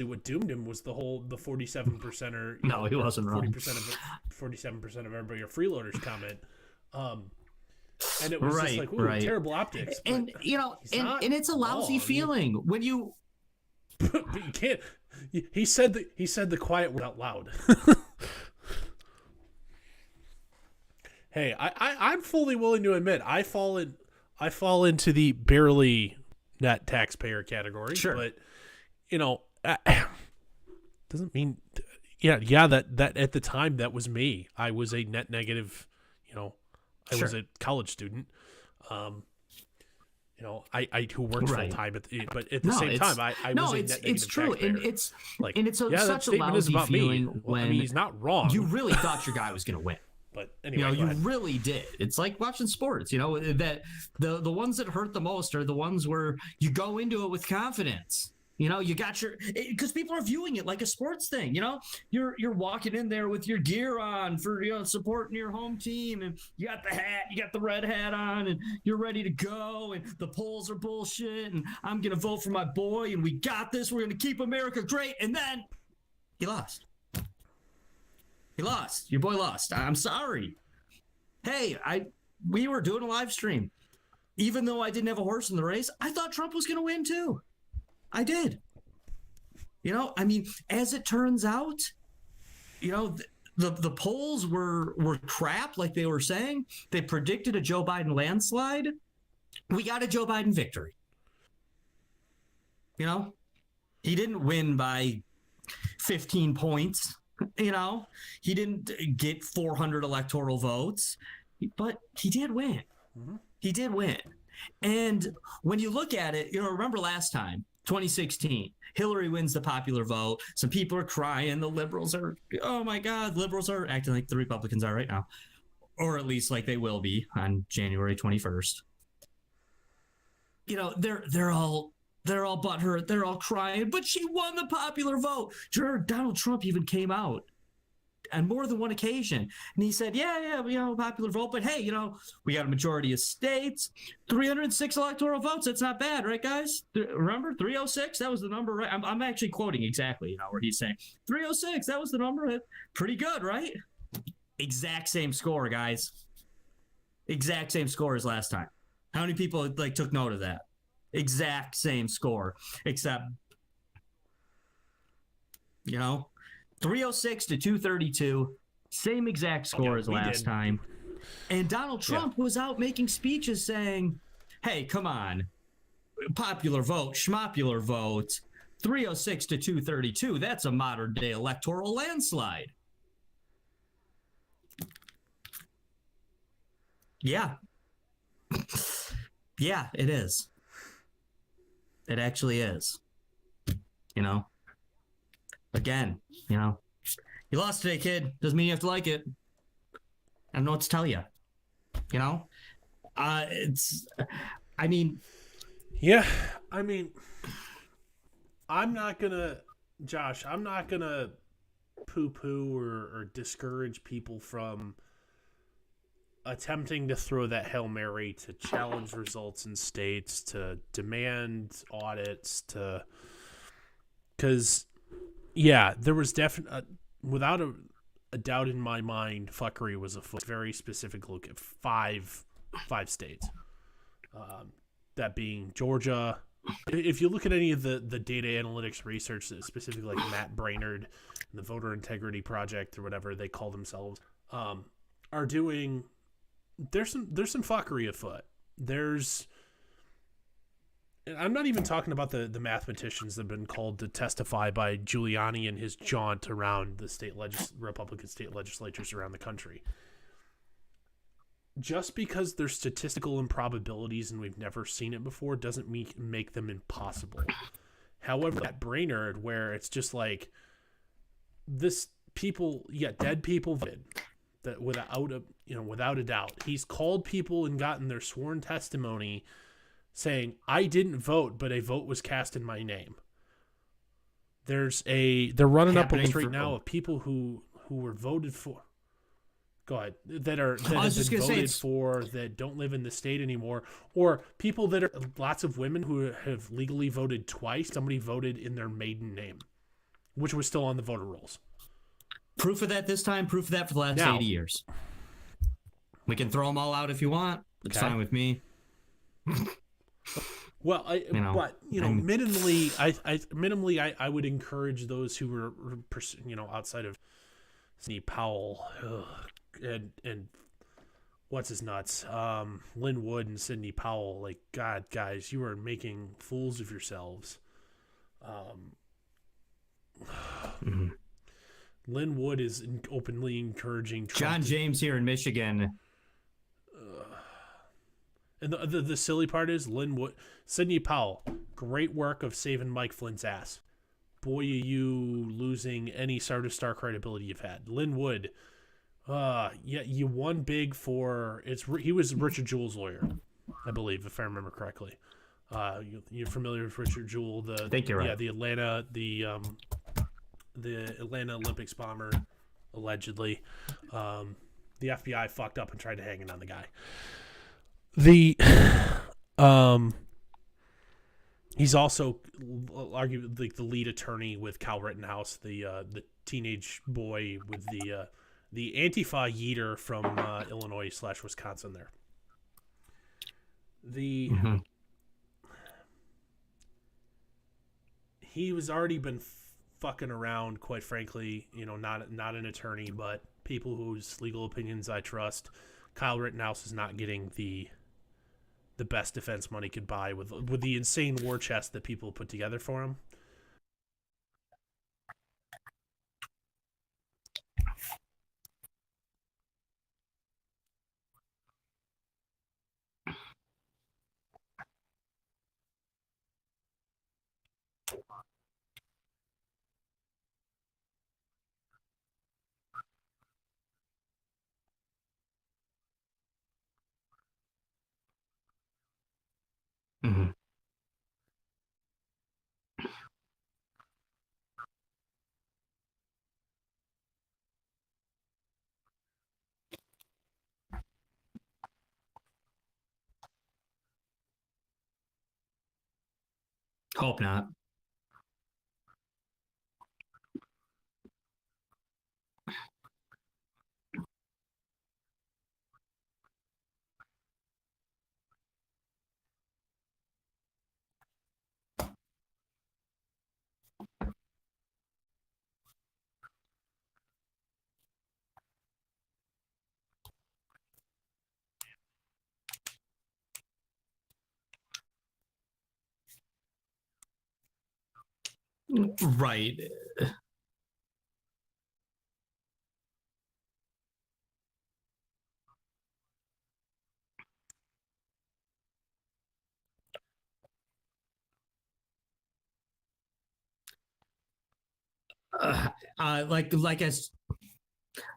what doomed him was the 47%er.
No, he wasn't wrong.
47% of everybody are freeloaders comment. And it was just like, ooh, terrible optics.
And and it's a lousy feeling when you.
But you can't. He said the quiet word out loud. Hey, I'm fully willing to admit I fall into the barely net taxpayer category.
Sure.
But doesn't mean that at the time that was me. I was a net negative. I was a college student. I who worked full time, but at the same time, I was a net negative.
It's true,
taxpayer.
and it's such a lousy feeling when
he's not wrong.
You really thought your guy was going to win.
But anyway,
you really did. It's like watching sports. That the ones that hurt the most are the ones where you go into it with confidence. You got because people are viewing it like a sports thing. You're walking in there with your gear on for supporting your home team, and you got the hat, you got the red hat on, and you're ready to go. And the polls are bullshit, and I'm gonna vote for my boy, and we got this. We're gonna keep America great. And then he lost. He lost. Your boy lost. I'm sorry. Hey, we were doing a live stream. Even though I didn't have a horse in the race, I thought Trump was gonna win too. I did. As it turns out, the polls were crap, like they were saying. They predicted a Joe Biden landslide. We got a Joe Biden victory. He didn't win by 15 points. He didn't get 400 electoral votes, but he did win. Mm-hmm. He did win. And when you look at it, remember last time, 2016, Hillary wins the popular vote. Some people are crying. The liberals are, oh my God, liberals are acting like the Republicans are right now. Or at least like they will be on January 21st. They're all butthurt. They're all crying, but she won the popular vote. Donald Trump even came out on more than one occasion. And he said, yeah, popular vote. But hey, we got a majority of states, 306 electoral votes. That's not bad, right, guys? Remember 306? That was the number, right? I'm actually quoting exactly, where he's saying 306. That was the number. Pretty good, right? Exact same score, guys. Exact same score as last time. How many people took note of that? Exact same score, except 306 to 232, same exact score as last time. And Donald Trump was out making speeches saying, hey, come on, popular vote, schmopular vote, 306 to 232, that's a modern day electoral landslide. Yeah. Yeah, it is. It actually is. Again, you lost today, kid. Doesn't mean you have to like it. I don't know what to tell you.
I'm not gonna, Josh, I'm not gonna poo-poo or discourage people from attempting to throw that Hail Mary to challenge results in states, to demand audits, because there was definitely, without a doubt in my mind, fuckery was afoot. Very specific look at five states, that being Georgia. If you look at any of the data analytics research, specifically like Matt Brainerd and the Voter Integrity Project or whatever they call themselves, are doing, there's some fuckery afoot. I'm not even talking about the mathematicians that have been called to testify by Giuliani and his jaunt around the Republican state legislatures around the country. Just because there's statistical improbabilities and we've never seen it before doesn't make them impossible. However, that Brainerd, where it's just like dead people voted, that without a doubt, he's called people and gotten their sworn testimony saying, I didn't vote, but a vote was cast in my name. They're running up a list right now of people who were voted for. Go ahead. That have been voted for, that don't live in the state anymore, or people that are lots of women who have legally voted twice. Somebody voted in their maiden name, which was still on the voter rolls.
Proof of that this time. Proof of that for the last 80 years. We can throw them all out if you want. It's
Okay.
fine with me.
Well,
I'm
I would encourage those who were, outside of Sidney Powell, and what's his nuts, Lynn Wood and Sidney Powell. Like, God, guys, you are making fools of yourselves.
mhm.
Lynn Wood is openly encouraging Trump
John James here in Michigan.
And the silly part is Sidney Powell, great work of saving Mike Flynn's ass. Boy, are you losing any sort of star credibility you've had. Lynn Wood, yeah, you won big for he was Richard Jewell's lawyer, I believe, if I remember correctly. You're familiar with Richard Jewell,
I think you're right.
the Atlanta Olympics bomber, allegedly. The FBI fucked up and tried to hang it on the guy. He's also arguably the lead attorney with Kyle Rittenhouse, the teenage boy with the Antifa yeeter from Illinois / Wisconsin. There, he was already been fucking around. Quite frankly, not an attorney, but people whose legal opinions I trust. Kyle Rittenhouse is not getting the best defense money could buy with the insane war chest that people put together for him.
Mm-hmm. Hope not. Right.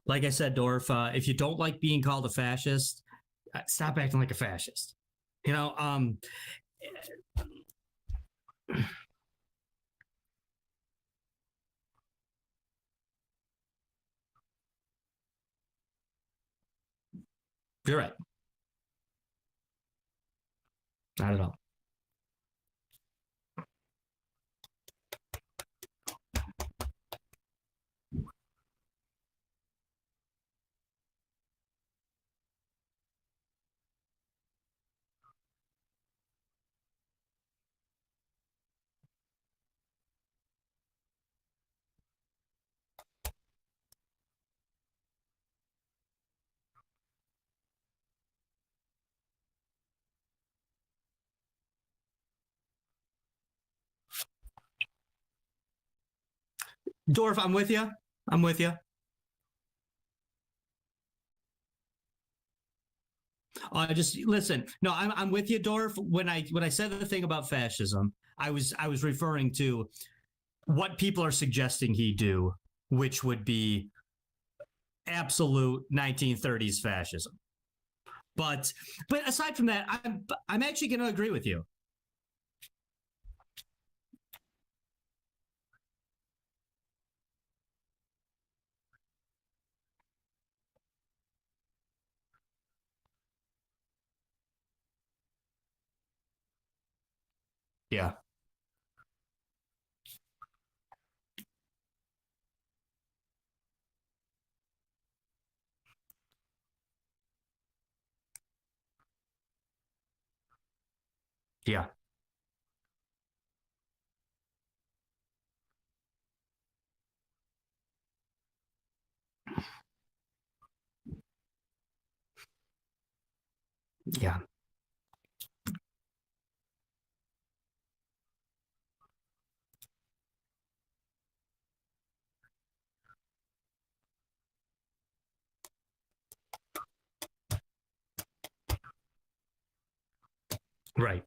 Like I said, Dorf. If you don't like being called a fascist, stop acting like a fascist. You know. You're right. Not at all. Dorf, I'm with you. I'm with you. Just listen. No, I'm with you, Dorf. When I said the thing about fascism, I was referring to what people are suggesting he do, which would be absolute 1930s fascism. But aside from that, I'm actually going to agree with you. Yeah. Yeah. Yeah. Right.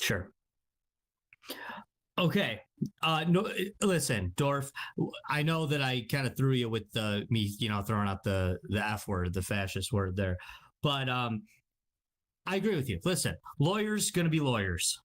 Sure. Okay. No, listen, Dorf. I know that I kind of threw you with the me, throwing out the F word, the fascist word there, but I agree with you. Listen, lawyers going to be lawyers.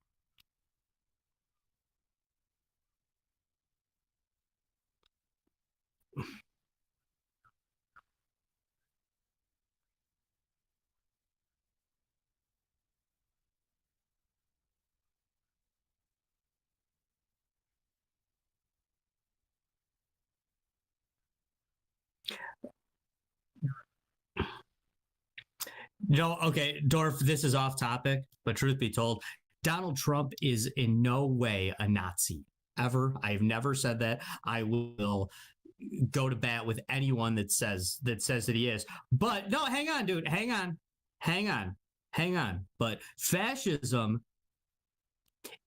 Okay, Dorf. This is off topic, but truth be told, Donald Trump is in no way a Nazi. Ever. I've never said that. I will go to bat with anyone that says that he is. But no, hang on, dude. Hang on. But fascism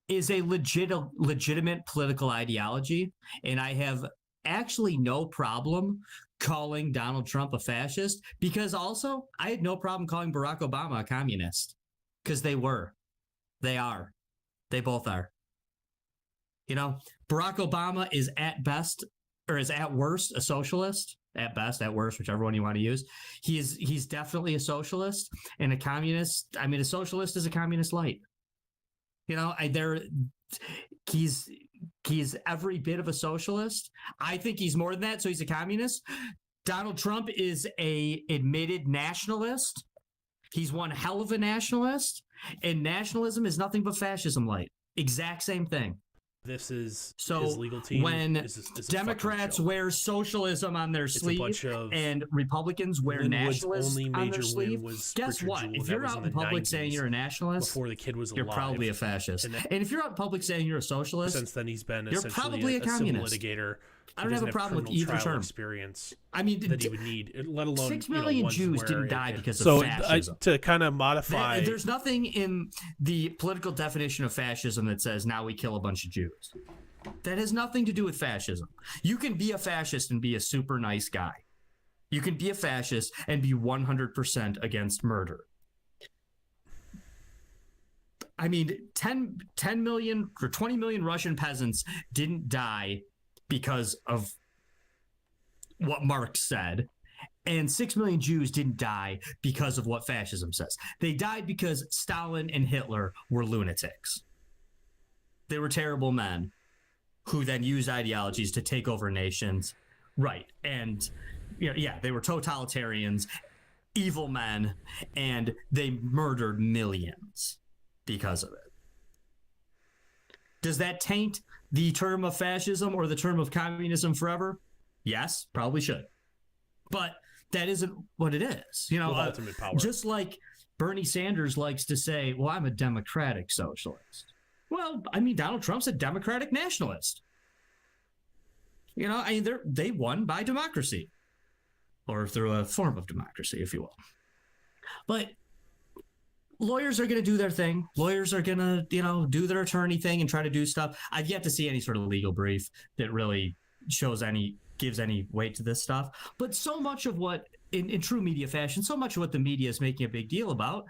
is a legitimate political ideology, and I have actually no problem calling Donald Trump a fascist, because also I had no problem calling Barack Obama a communist, because they are, they both are. Barack Obama is at best, or is at worst, a socialist. At best, at worst, whichever one you want to use. He's definitely a socialist, and a communist. I mean, a socialist is a communist light. He's every bit of a socialist. I think he's more than that, so he's a communist. Donald Trump is a admitted nationalist. He's one hell of a nationalist, and nationalism is nothing but fascism light. Exact same thing.
This is
so
his legal team.
When
is
Democrats wear socialism on their sleeve and Republicans wear nationalism on their sleeve, guess what? If you're out in public saying you're a nationalist,
before the kid was alive,
you're probably a fascist. And if you're out in public saying you're a socialist,
since then he's been
you're probably a communist.
Litigator.
I don't have a problem with either term.
Experience
I mean,
that he would need, let alone
6 million Jews didn't die because
of
fascism.
To kind of modify,
there's nothing in the political definition of fascism that says now we kill a bunch of Jews. That has nothing to do with fascism. You can be a fascist and be a super nice guy. You can be a fascist and be 100% against murder. I mean, 10 million or 20 million Russian peasants didn't die because of what Marx said, and 6 million Jews didn't die because of what fascism says. They died because Stalin and Hitler were lunatics. They were terrible men who then used ideologies to take over nations. Right. And they were totalitarians, evil men, and they murdered millions because of it. Does that taint the term of fascism or the term of communism forever? Yes, probably should. But that isn't what it is.
Ultimate power.
Just like Bernie Sanders likes to say, well, I'm a democratic socialist. Well, I mean, Donald Trump's a democratic nationalist. They won by democracy, or through a form of democracy, if you will. But lawyers are going to do their thing. Lawyers are going to, do their attorney thing and try to do stuff. I've yet to see any sort of legal brief that really gives any weight to this stuff. But so much of what, in true media fashion, so much of what the media is making a big deal about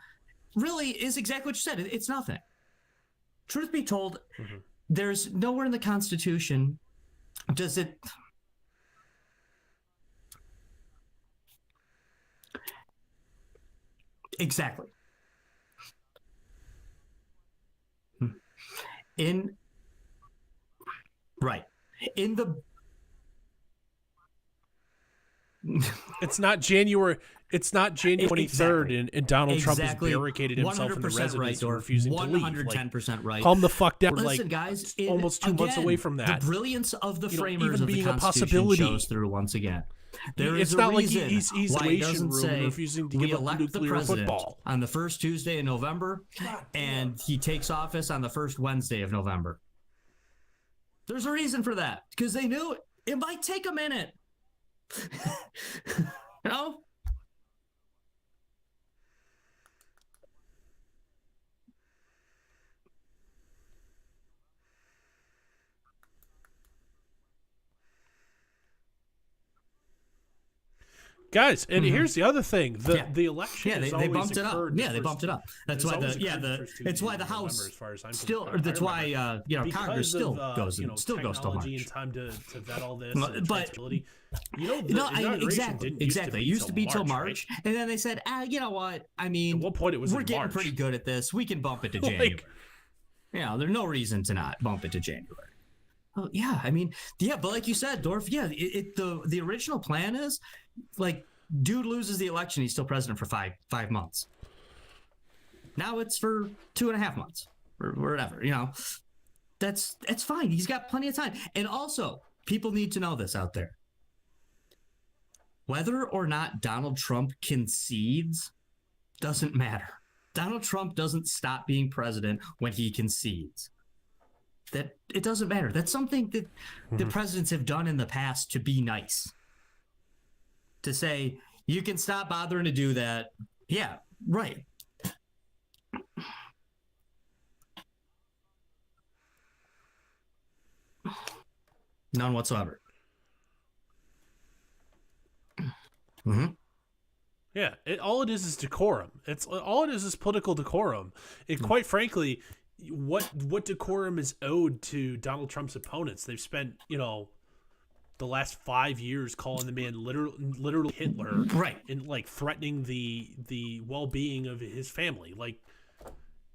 really is exactly what you said. It's nothing. Truth be told, there's nowhere in the Constitution does it... Exactly. In the
It's not January 23rd and Donald Trump has barricaded himself in the
100%
residence
right,
and refusing to leave.
110% right.
Calm the fuck down.
Listen, guys,
almost 2 months away from that.
The brilliance of the framers
even
of
being
the
a
Constitution
possibility
shows through once again.
It's not like he's
why it doesn't
room
say
refusing to
we
give up
elect the
nuclear
president
football
on the first Tuesday in November, and he takes office on the first Wednesday of November. There's a reason for that, because they knew it might take a minute. You know?
Guys, and here's the other thing: the election.
They bumped it up. Yeah, they bumped it up. That's why it's why the House still. That's why Congress still goes till March.
And time to vet all this,
but exactly. It used to be till March, right? And then they said, you know what? I mean,
at one point it was
we're getting pretty good at this. We can bump it to January. There's no reason to not bump it to January. Oh yeah, I mean, but like you said, Dorf, the original plan is like, dude loses the election, he's still president for five months. Now it's for 2.5 months or whatever. That's fine. He's got plenty of time. And also, people need to know this out there: whether or not Donald Trump concedes doesn't matter. Donald Trump doesn't stop being president when he concedes. That it doesn't matter. That's something that the presidents have done in the past to be nice. To say, you can stop bothering to do that. Yeah, right. None whatsoever.
Yeah, all it is decorum. All it is political decorum. And quite frankly, what decorum is owed to Donald Trump's opponents? They've spent, the last 5 years calling the man literally Hitler,
right,
and threatening the well-being of his family.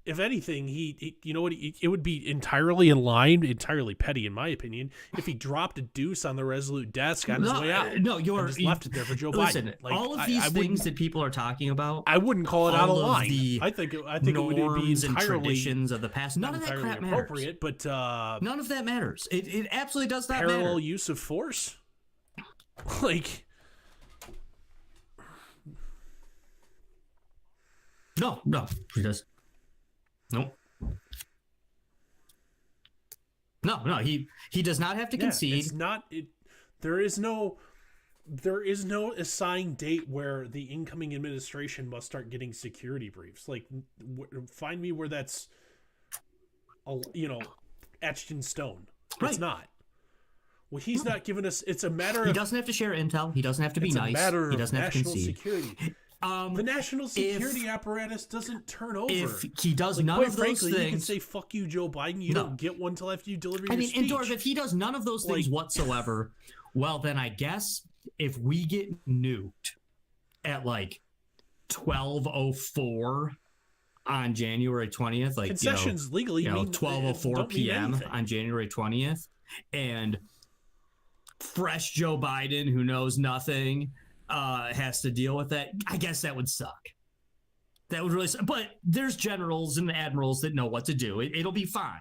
If anything, he it would be entirely in line, entirely petty in my opinion, if he dropped a deuce on the Resolute desk on his way out.
No,
just left it there for Joe
Biden.
Biden.
All of these things that people are talking about,
I wouldn't call it out of line. I think it would be
norms and
entirely
traditions of the past. None of that crap
appropriate,
matters.
But
none of that matters. It absolutely does not matter.
Parallel use of force,
No, he does. Nope. No, he does not have to concede.
It's not. There is no assigned date where the incoming administration must start getting security briefs. Find me where that's, etched in stone.
Right.
It's not. Well, he's not giving us. It's a matter of.
He doesn't have to share intel. He doesn't have to be nice.
It's a matter
he doesn't
of
have to
national
concede.
security. The national security apparatus doesn't turn over.
If he does none of those things,
you can say "fuck you, Joe Biden." You don't get one until after you deliver your speech.
And Dorf, if he does none of those things whatsoever, well, then I guess if we get nuked at 12:04 on January 20th,
concessions legally mean
12:04 p.m. on January 20th, and fresh Joe Biden who knows nothing has to deal with that, I guess that would suck. That would really suck. But there's generals and admirals that know what to do. It'll be fine.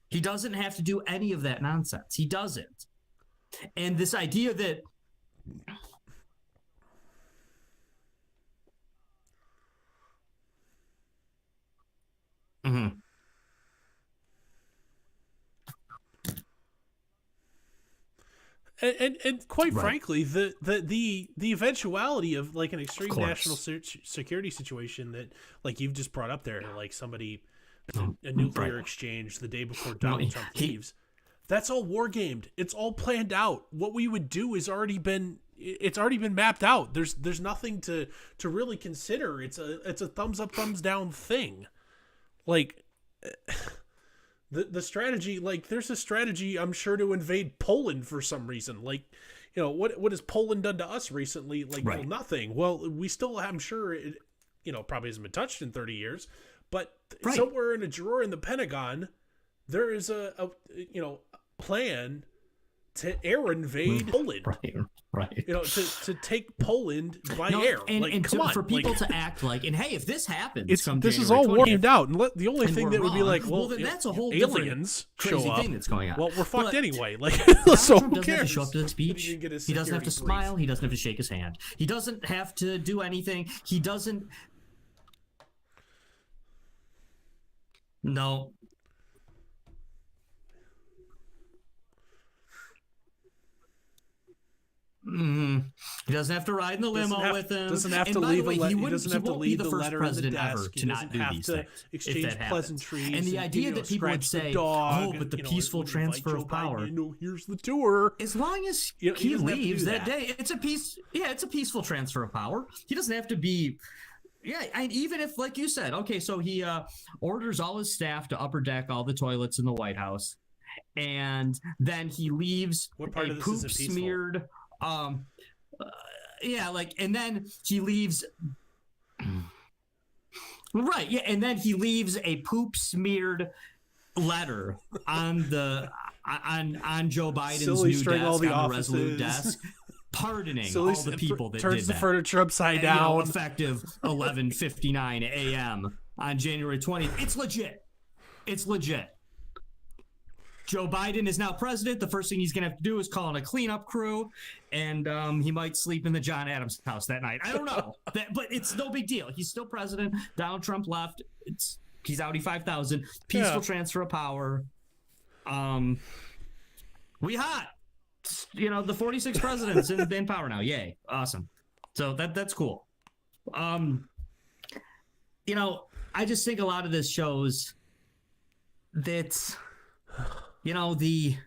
He doesn't have to do any of that nonsense. He doesn't. And this idea that
And quite frankly, the eventuality of like an extreme national security situation that like you've just brought up there, like somebody a nuclear exchange the day before Donald Trump leaves, that's all war gamed. It's all planned out. What we would do is already been mapped out. There's nothing to really consider. It's a thumbs up, thumbs down thing. Like the strategy, like there's a strategy, I'm sure, to invade Poland for some reason. Like, you know, what has Poland done to us recently? Like, well, nothing. Well, we still, I'm sure it, you know, probably hasn't been touched in 30 years, but somewhere in a drawer in the Pentagon, there is a you know, plan to air invade Poland. Right. You know, to take Poland by air. And come on,
for people to act like, and hey, if this happens,
this is all worked out. And the only thing that would be like, well,
then that's a whole
aliens
crazy
show up.
thing that's going on.
Well, we're fucked anyway. Like,
so
who
doesn't
cares?
have to show up to the speech. He doesn't have to smile. He doesn't have to shake his hand. He doesn't have to do anything. He doesn't. No. He doesn't have to ride in the limo with him.
Doesn't have to leave he doesn't have to leave the letter in the desk.
To not do these things.
Exchange pleasantries.
And the idea that people would say, "Oh, but the peaceful transfer of power."
Here's the tour.
As long as he leaves that day, it's a peace. Yeah, it's a peaceful transfer of power. He doesn't have to be. Yeah, and even if, like you said, okay, so he orders all his staff to upper deck all the toilets in the White House, and then he leaves
what part
a
of this
poop
is peaceful?
Smeared. Yeah, like, and then he leaves. Right, yeah, and then he leaves a poop smeared letter on the on Joe Biden's new desk, on the Resolute desk, pardoning all the people that
turns
did
the
that.
Furniture upside down.
Effective 11:59 a.m. on January 20th. It's legit. It's legit. Joe Biden is now president. The first thing he's going to have to do is call in a cleanup crew, and he might sleep in the John Adams house that night. I don't know, but it's no big deal. He's still president. Donald Trump left. He's Audi 5000. Peaceful transfer of power. We hot. You know, the 46 presidents in power now. Yay. Awesome. So that's cool. You know, I just think a lot of this shows that, you know, the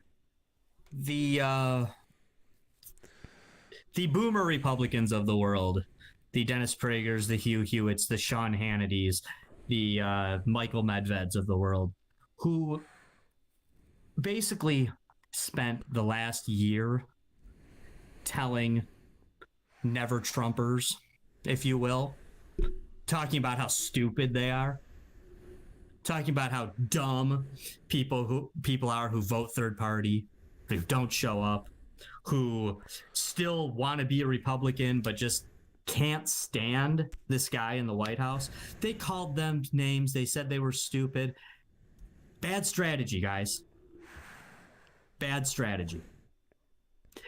boomer Republicans of the world, the Dennis Pragers, the Hugh Hewitts, the Sean Hannitys, the Michael Medveds of the world, who basically spent the last year telling never Trumpers, if you will, talking about how stupid they are, talking about how dumb people are who vote third party, who don't show up, who still want to be a Republican but just can't stand this guy in the White House. They called them names. They said they were stupid. Bad strategy, guys. Bad strategy.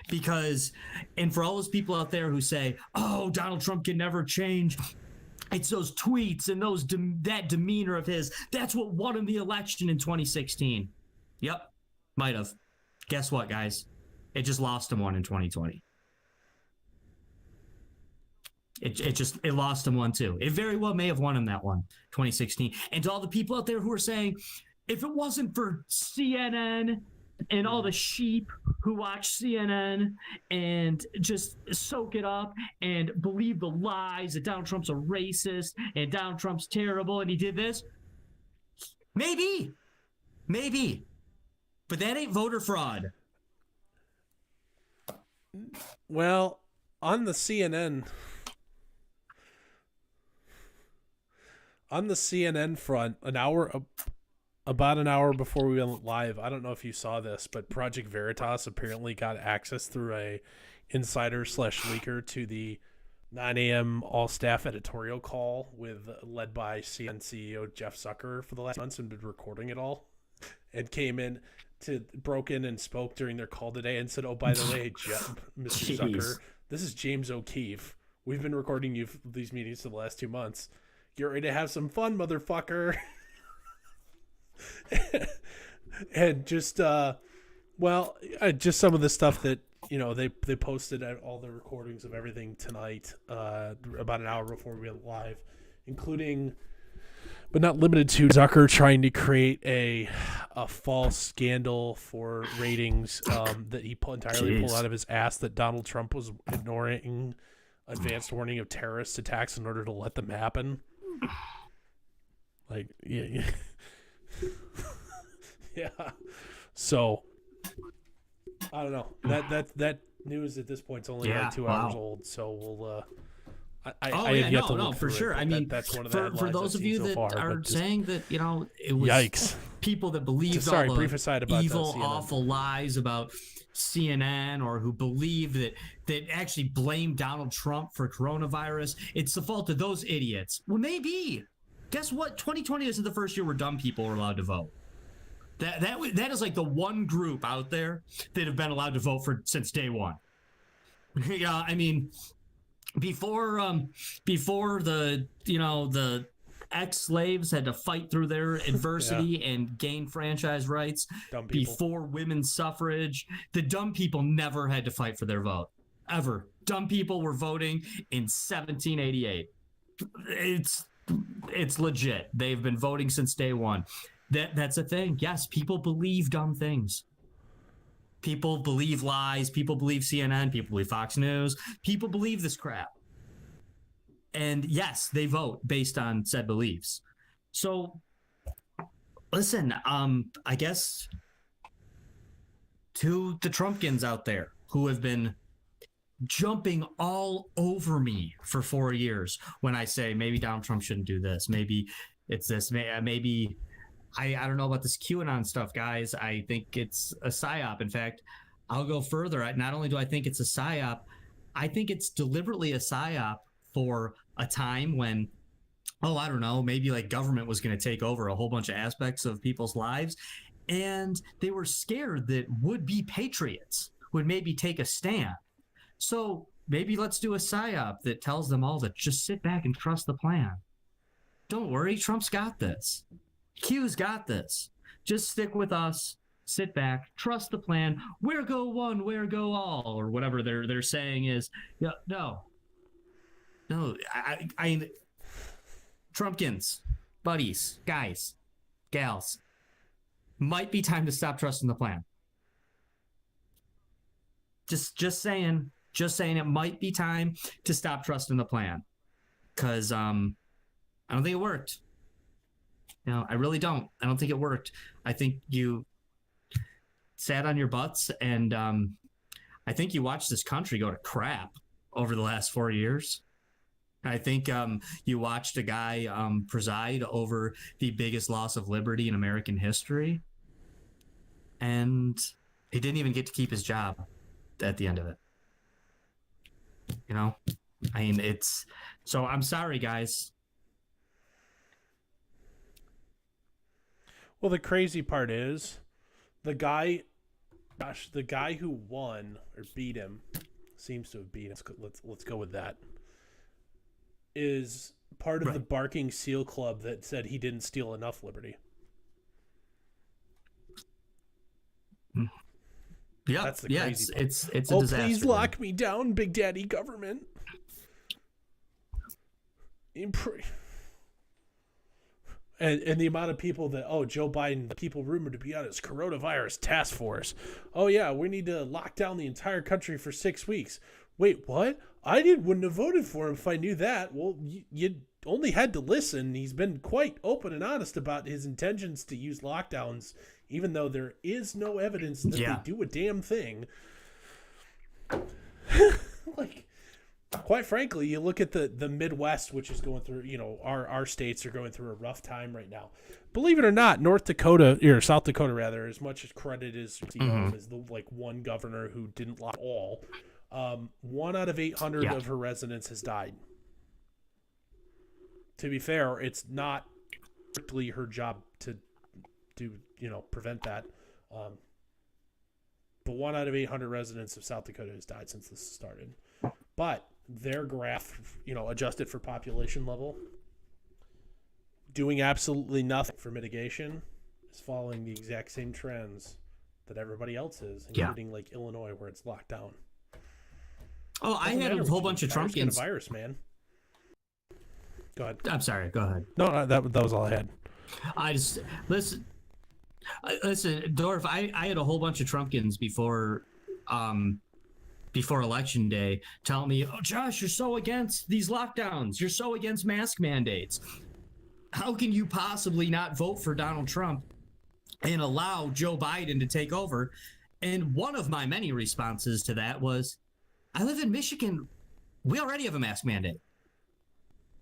Because, and for all those people out there who say, oh, Donald Trump can never change, it's those tweets and that demeanor of his. That's what won him the election in 2016. Yep, might have. Guess what, guys? It just lost him one in 2020. It lost him one too. It very well may have won him that one, 2016. And to all the people out there who are saying, if it wasn't for CNN and all the sheep who watch CNN and just soak it up and believe the lies that Donald Trump's a racist and Donald Trump's terrible and he did this. Maybe. But that ain't voter fraud.
Well, on the CNN front, about an hour before we went live, I don't know if you saw this, but Project Veritas apparently got access through a insider/leaker to the 9 a.m. all-staff editorial call led by CNN CEO Jeff Zucker for the last months and been recording it all, and broke in and spoke during their call today and said, oh, by the way, Mr. Zucker, this is James O'Keefe. We've been recording these meetings for the last 2 months. Get ready to have some fun, motherfucker. And just, just some of the stuff that they posted all the recordings of everything tonight, about an hour before we went live, including, but not limited to, Zucker trying to create a false scandal for ratings, that he entirely pulled out of his ass, that Donald Trump was ignoring advanced warning of terrorist attacks in order to let them happen. Like, yeah. Yeah. So I don't know. That news at this point is only like 2 hours old. So we'll. I have yet to look
for sure. I mean,
that's one of the
for those of you that are saying that it was
yikes.
people that believed all the evil, awful lies about CNN, or who believe that actually blame Donald Trump for coronavirus. It's the fault of those idiots. Well, maybe. Guess what? 2020 isn't the first year where dumb people were allowed to vote. That is like the one group out there that have been allowed to vote since day one. Yeah, I mean, before the ex-slaves had to fight through their adversity and gain franchise rights, before women's suffrage, the dumb people never had to fight for their vote. Ever. Dumb people were voting in 1788. It's legit. They've been voting since day one. That's a thing. Yes, people believe dumb things. People believe lies. People believe CNN. People believe Fox News. People believe this crap. And yes, they vote based on said beliefs. So, listen, I guess to the Trumpkins out there who have been jumping all over me for 4 years when I say maybe Donald Trump shouldn't do this. Maybe it's this. Maybe I don't know about this QAnon stuff, guys. I think it's a psyop. In fact, I'll go further. Not only do I think it's a psyop, I think it's deliberately a psyop for a time when, I don't know, maybe like government was going to take over a whole bunch of aspects of people's lives. And they were scared that would-be patriots would maybe take a stand. So maybe let's do a psyop that tells them all to just sit back and trust the plan. Don't worry, Trump's got this. Q's got this. Just stick with us. Sit back, trust the plan. Where go one, where go all, or whatever they're saying is. No. I Trumpkins, buddies, guys, gals, might be time to stop trusting the plan. Just saying it might be time to stop trusting the plan, because I don't think it worked. I really don't. I don't think it worked. I think you sat on your butts, and I think you watched this country go to crap over the last 4 years. I think you watched a guy preside over the biggest loss of liberty in American history, and he didn't even get to keep his job at the end of it. I mean, it's so. I'm sorry, guys.
Well, the crazy part is the guy who won or beat him, seems to have beat him. Let's go with that. Is part of the Barking Seal Club that said he didn't steal enough liberty.
Yeah,
that's the crazy part.
It's a disaster.
Please lock me down, Big Daddy government. And the amount of people that, Joe Biden, the people rumored to be on his coronavirus task force. Oh, yeah, we need to lock down the entire country for 6 weeks. Wait, what? Wouldn't have voted for him if I knew that. Well, you only had to listen. He's been quite open and honest about his intentions to use lockdowns, even though there is no evidence that they do a damn thing. Quite frankly, you look at the Midwest, which is going through, our states are going through a rough time right now. Believe it or not, South Dakota, rather, as much as credit is is the one governor who didn't lock all. 1 out of 800 of her residents has died. To be fair, it's not strictly her job to prevent that. But 1 out of 800 residents of South Dakota has died since this started. But their graph, adjusted for population level, doing absolutely nothing for mitigation, is following the exact same trends that everybody else is,
Yeah.
including like Illinois, where it's locked down.
Oh, I
Doesn't
had
matter
a
what
whole
you
bunch
do.
of
Virus get a
Trumpkins.
virus, man. Go ahead.
I'm sorry. Go ahead.
No, that was all I had.
I just listen, Dorf. I had a whole bunch of Trumpkins before election day telling me, "Oh, Josh, you're so against these lockdowns. You're so against mask mandates. How can you possibly not vote for Donald Trump and allow Joe Biden to take over?" And one of my many responses to that was, I live in Michigan. We already have a mask mandate.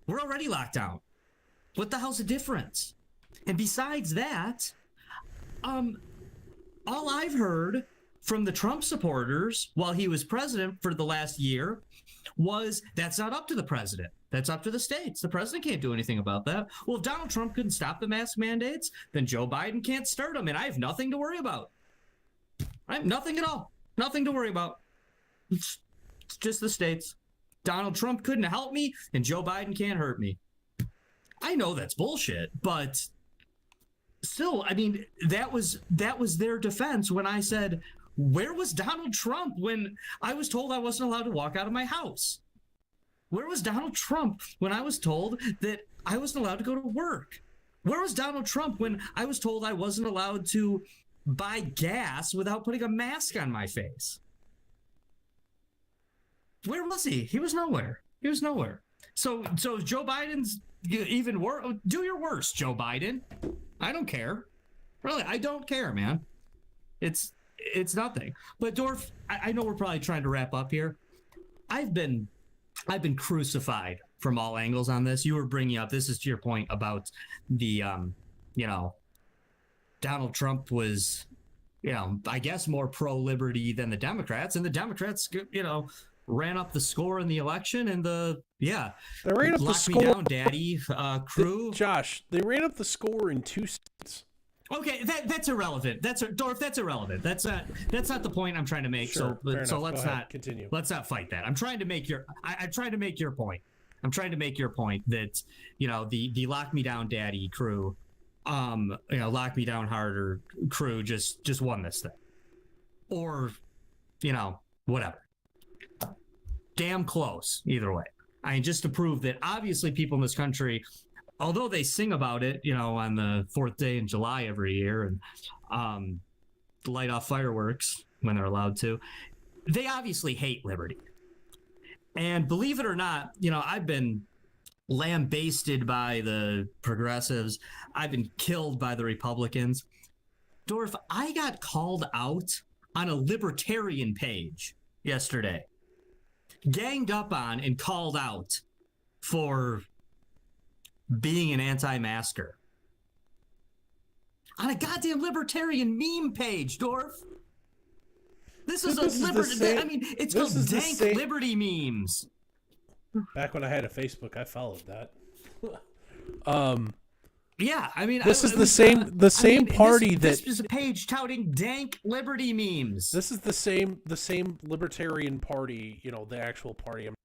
We're already locked down. What the hell's the difference? And besides that, all I've heard from the Trump supporters while he was president for the last year was that's not up to the president. That's up to the states. The president can't do anything about that. Well, if Donald Trump couldn't stop the mask mandates, then Joe Biden can't start them, and I have nothing to worry about. I have nothing at all. Nothing to worry about. It's just the states. Donald Trump couldn't help me, and Joe Biden can't hurt me. I know that's bullshit, but still, I mean, that was their defense when I said, where was Donald Trump when I was told I wasn't allowed to walk out of my house? Where was Donald Trump when I was told that I wasn't allowed to go to work? Where was Donald Trump when I was told I wasn't allowed to buy gas without putting a mask on my face? Where was he? He was nowhere. He was nowhere. So Joe Biden's even worse. Do your worst, Joe Biden. I don't care. Really, I don't care, man. It's nothing. But Dorf, I know we're probably trying to wrap up here. I've been crucified from all angles on this. You were bringing up, this is to your point about the, Donald Trump was, I guess more pro-liberty than the Democrats, and the Democrats, ran up the score in the election, and they ran up the score. Me down, daddy, crew.
Josh, they ran up the score in 2 states.
Okay, that's irrelevant. Dorf. That's irrelevant. That's not the point I'm trying to make.
Sure,
so let's not
continue.
Let's not fight that. I'm trying to make your. I'm trying to make your point. I'm trying to make your point that the lock me down, daddy crew, lock me down harder crew just won this thing, or whatever. Damn close either way. I mean, just to prove that obviously people in this country, although they sing about it, on the 4th day in July every year and light off fireworks when they're allowed to, they obviously hate liberty. And believe it or not, I've been lambasted by the progressives. I've been killed by the Republicans. Dorf, I got called out on a libertarian page yesterday, ganged up on and called out for being an anti-masker on a goddamn libertarian meme page, Dorf. This is it's called dank liberty memes.
Back when I had a Facebook, I followed that.
Yeah, I mean,
this is the same party
this is a page touting dank liberty memes.
This is the same libertarian party, the actual party. I'm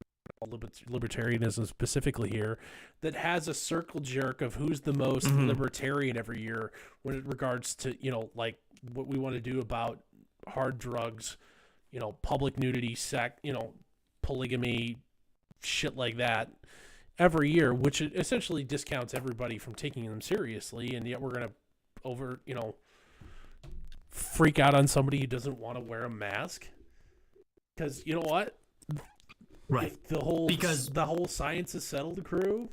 libertarianism specifically here, that has a circle jerk of who's the most libertarian every year when it regards to like what we want to do about hard drugs, public nudity, polygamy, shit like that every year, which essentially discounts everybody from taking them seriously, and yet we're gonna freak out on somebody who doesn't want to wear a mask because you know what.
Right.
The whole science is settled, crew.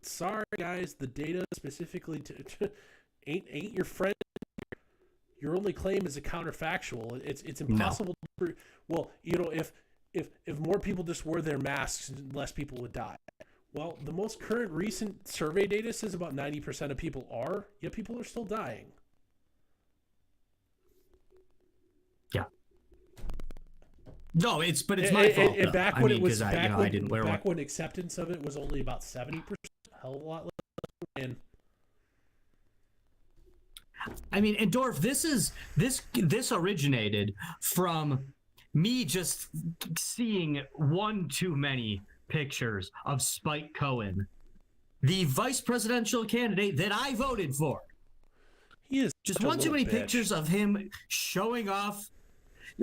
Sorry, guys. The data specifically ain't your friend. Your only claim is a counterfactual. It's impossible to prove. Well, if more people just wore their masks, less people would die. Well, the most current recent survey data says about 90% of people are, yet people are still dying.
Yeah. No, it's my fault.
And back when
I didn't wear
back
one.
when acceptance of it was only about 70%, hell of a lot less. And
I mean, and Dorf, this originated from me just seeing one too many pictures of Spike Cohen, the vice presidential candidate that I voted for.
He is
Just
such a
one too
little
many
bitch.
pictures of him showing off,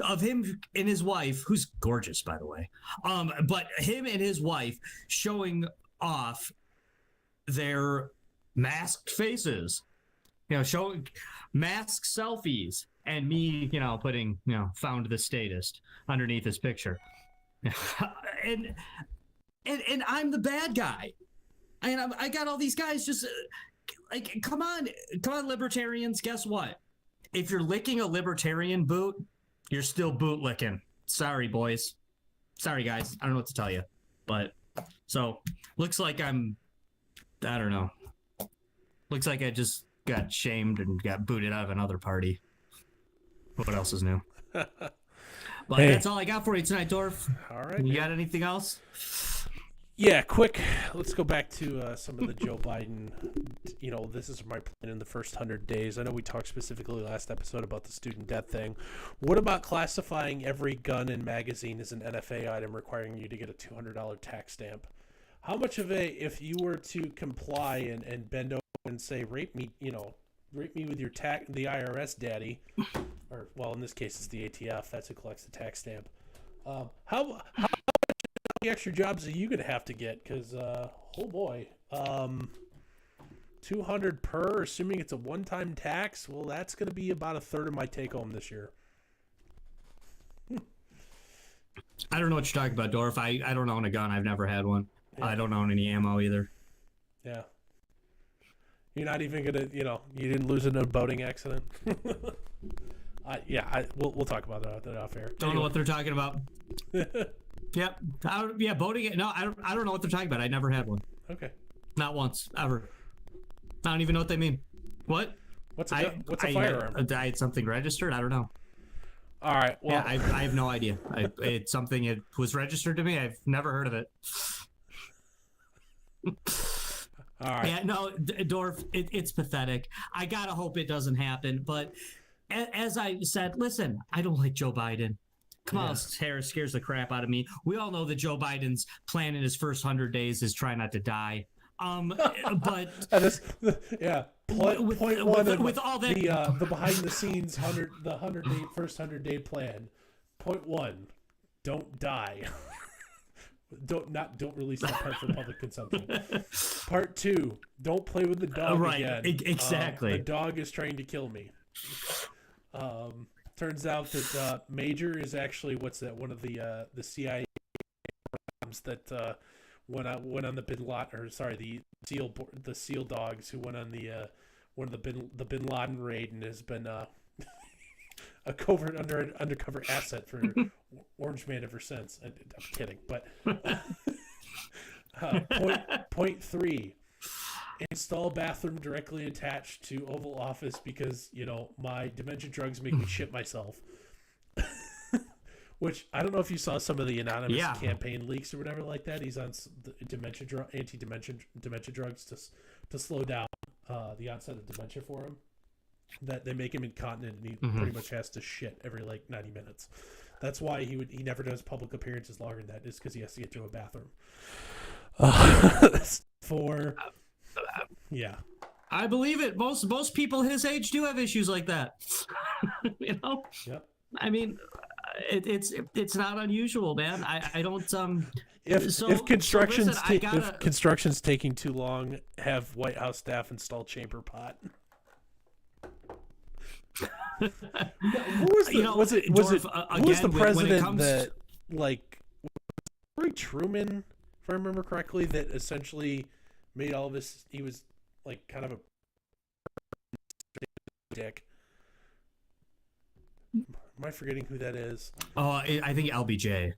of him and his wife, who's gorgeous, by the way. But him and his wife showing off their masked faces, showing mask selfies, and me, putting, found the statist underneath his picture. and I'm the bad guy. And I got all these guys just like, come on, libertarians. Guess what? If you're licking a libertarian boot, you're still boot licking. Sorry, boys. Sorry, guys. I don't know what to tell you. But so looks like I don't know. Looks like I just got shamed and got booted out of another party. What else is new? But that's all I got for you tonight, Dorf.
All right.
You got anything else?
Yeah, quick. Let's go back to some of the Joe Biden. This is my plan in the first 100 days. I know we talked specifically last episode about the student debt thing. What about classifying every gun and magazine as an NFA item, requiring you to get a $200 tax stamp? How much of if you were to comply and bend over and say, rape me with your the IRS daddy, or, well, in this case, it's the ATF. That's who collects the tax stamp. How many extra jobs are you going to have to get? Because, oh boy, 200 per, assuming it's a one-time tax. Well, that's going to be about a third of my take-home this year.
I don't know what you're talking about, Dorf. I don't own a gun. I've never had one. Yeah. I don't own any ammo either.
Yeah. You're not even going to, you didn't lose in a boating accident. We'll talk about that off air.
Don't know what they're talking about. Yep. Boating. No, I don't know what they're talking about. I never had one.
Okay.
Not once, ever. I don't even know what they mean. What?
What's a firearm?
I had something registered. I don't know.
All right. Well,
yeah, I have no idea. It's something. It was registered to me. I've never heard of it.
All right.
Yeah, no, Dorf, it's pathetic. I gotta hope it doesn't happen. But as I said, listen, I don't like Joe Biden. Kamala Harris scares the crap out of me. We all know that Joe Biden's plan in his first 100 days is try not to die. But
point one
with all that,
the behind the scenes first 100-day plan. Point one, don't die. Don't release that part for public consumption. Part two, don't play with the dog again.
Exactly.
The dog is trying to kill me. Turns out that Major is actually one of the CIA programs that went on the Bin Laden, or sorry, the SEAL dogs who went on the one of the Bin Laden raid and has been a covert undercover asset for Orange Man ever since. I'm kidding, but point three. Install bathroom directly attached to Oval Office because, my dementia drugs make me shit myself. Which, I don't know if you saw some of the anonymous campaign leaks or whatever like that. He's on the anti-dementia drugs to slow down the onset of dementia for him. That they make him incontinent and he pretty much has to shit every 90 minutes. That's why he never does public appearances longer than that, is because he has to get to a bathroom. Yeah,
I believe it. Most people his age do have issues like that.
Yep.
I mean, it's not unusual, man. I don't
if construction's taking too long, have White House staff install chamber pot. Who was the president that Truman, if I remember correctly, that essentially made all of this? He was kind of a dick. Am I forgetting who that is?
Oh, I think LBJ.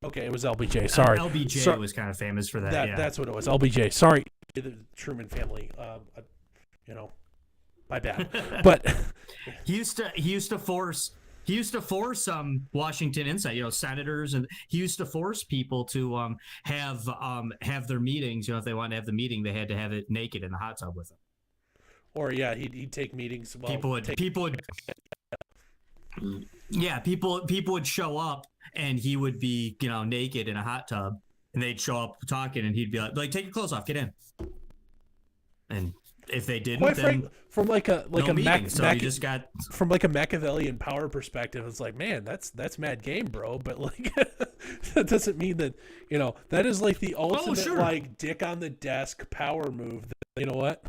Okay, it was LBJ. Sorry,
LBJ was kind of famous for that.
That's what it was. LBJ. Sorry, the Truman family. My bad. But
he used to force Washington insight, senators, and he used to force people to have their meetings. If they wanted to have the meeting, they had to have it naked in the hot tub with them.
Or he'd take meetings.
People would show up and he would be naked in a hot tub, and they'd show up talking, and he'd be like take your clothes off, get in. And if they didn't,
quite
then
frankly, from like a
no meeting. So you just got
from like a Machiavellian power perspective, it's like, man, that's mad game, bro. But like, that doesn't mean that, you know, that is like the ultimate
sure.
like dick on the desk power move. That, you know what?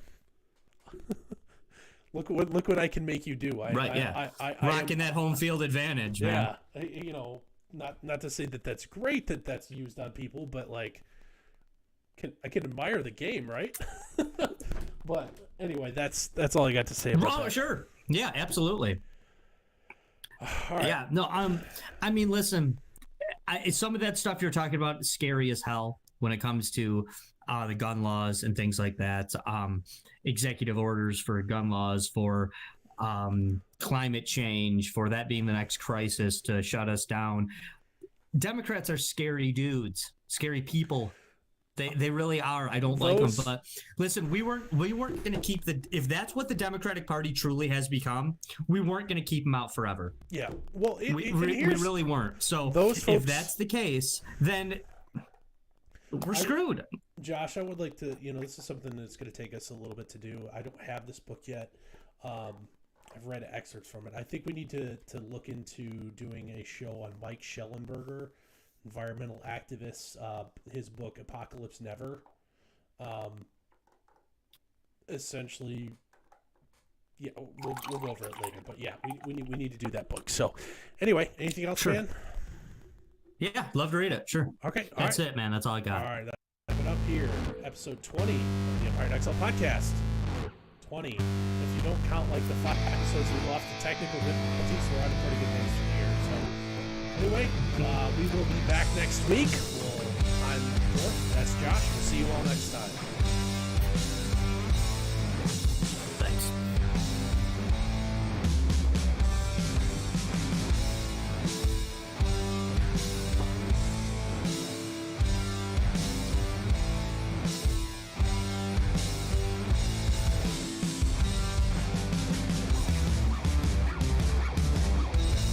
look what I can make you do.
I rocking that home field advantage, man.
Yeah, you know, not to say that that's great that that's used on people, but like, I can admire the game, right? But anyway, that's all I got to say about that.
Sure. Yeah, absolutely.
All right.
Yeah, no, I mean, listen, some of that stuff you're talking about is scary as hell when it comes to the gun laws and things like that. Executive orders for gun laws, for climate change, for that being the next crisis to shut us down. Democrats are scary dudes, scary people. They really are. I don't like them. But listen, we weren't going to keep if that's what the Democratic Party truly has become, we weren't going to keep them out forever.
Yeah. Well,
we really weren't. So if that's the case, then we're screwed.
Josh, I would like to, you know, this is something that's going to take us a little bit to do. I don't have this book yet. I've read excerpts from it. I think we need to look into doing a show on Mike Schellenberger, environmental activist, his book Apocalypse Never. Essentially, yeah, we'll go over it later. But yeah, we need to do that book. So anyway, anything else,
Sure.
man?
Yeah, love to read it. Sure.
Okay,
that's it, man. That's all I got.
All right, wrap it up here. Episode 20 of the Empire Exile podcast. 20. If you don't count like the 5 episodes we lost to technical difficulties, we're on a pretty good pace from here. So anyway, we will be back next week. I'm Cliff. That's Josh. We'll see you all next time.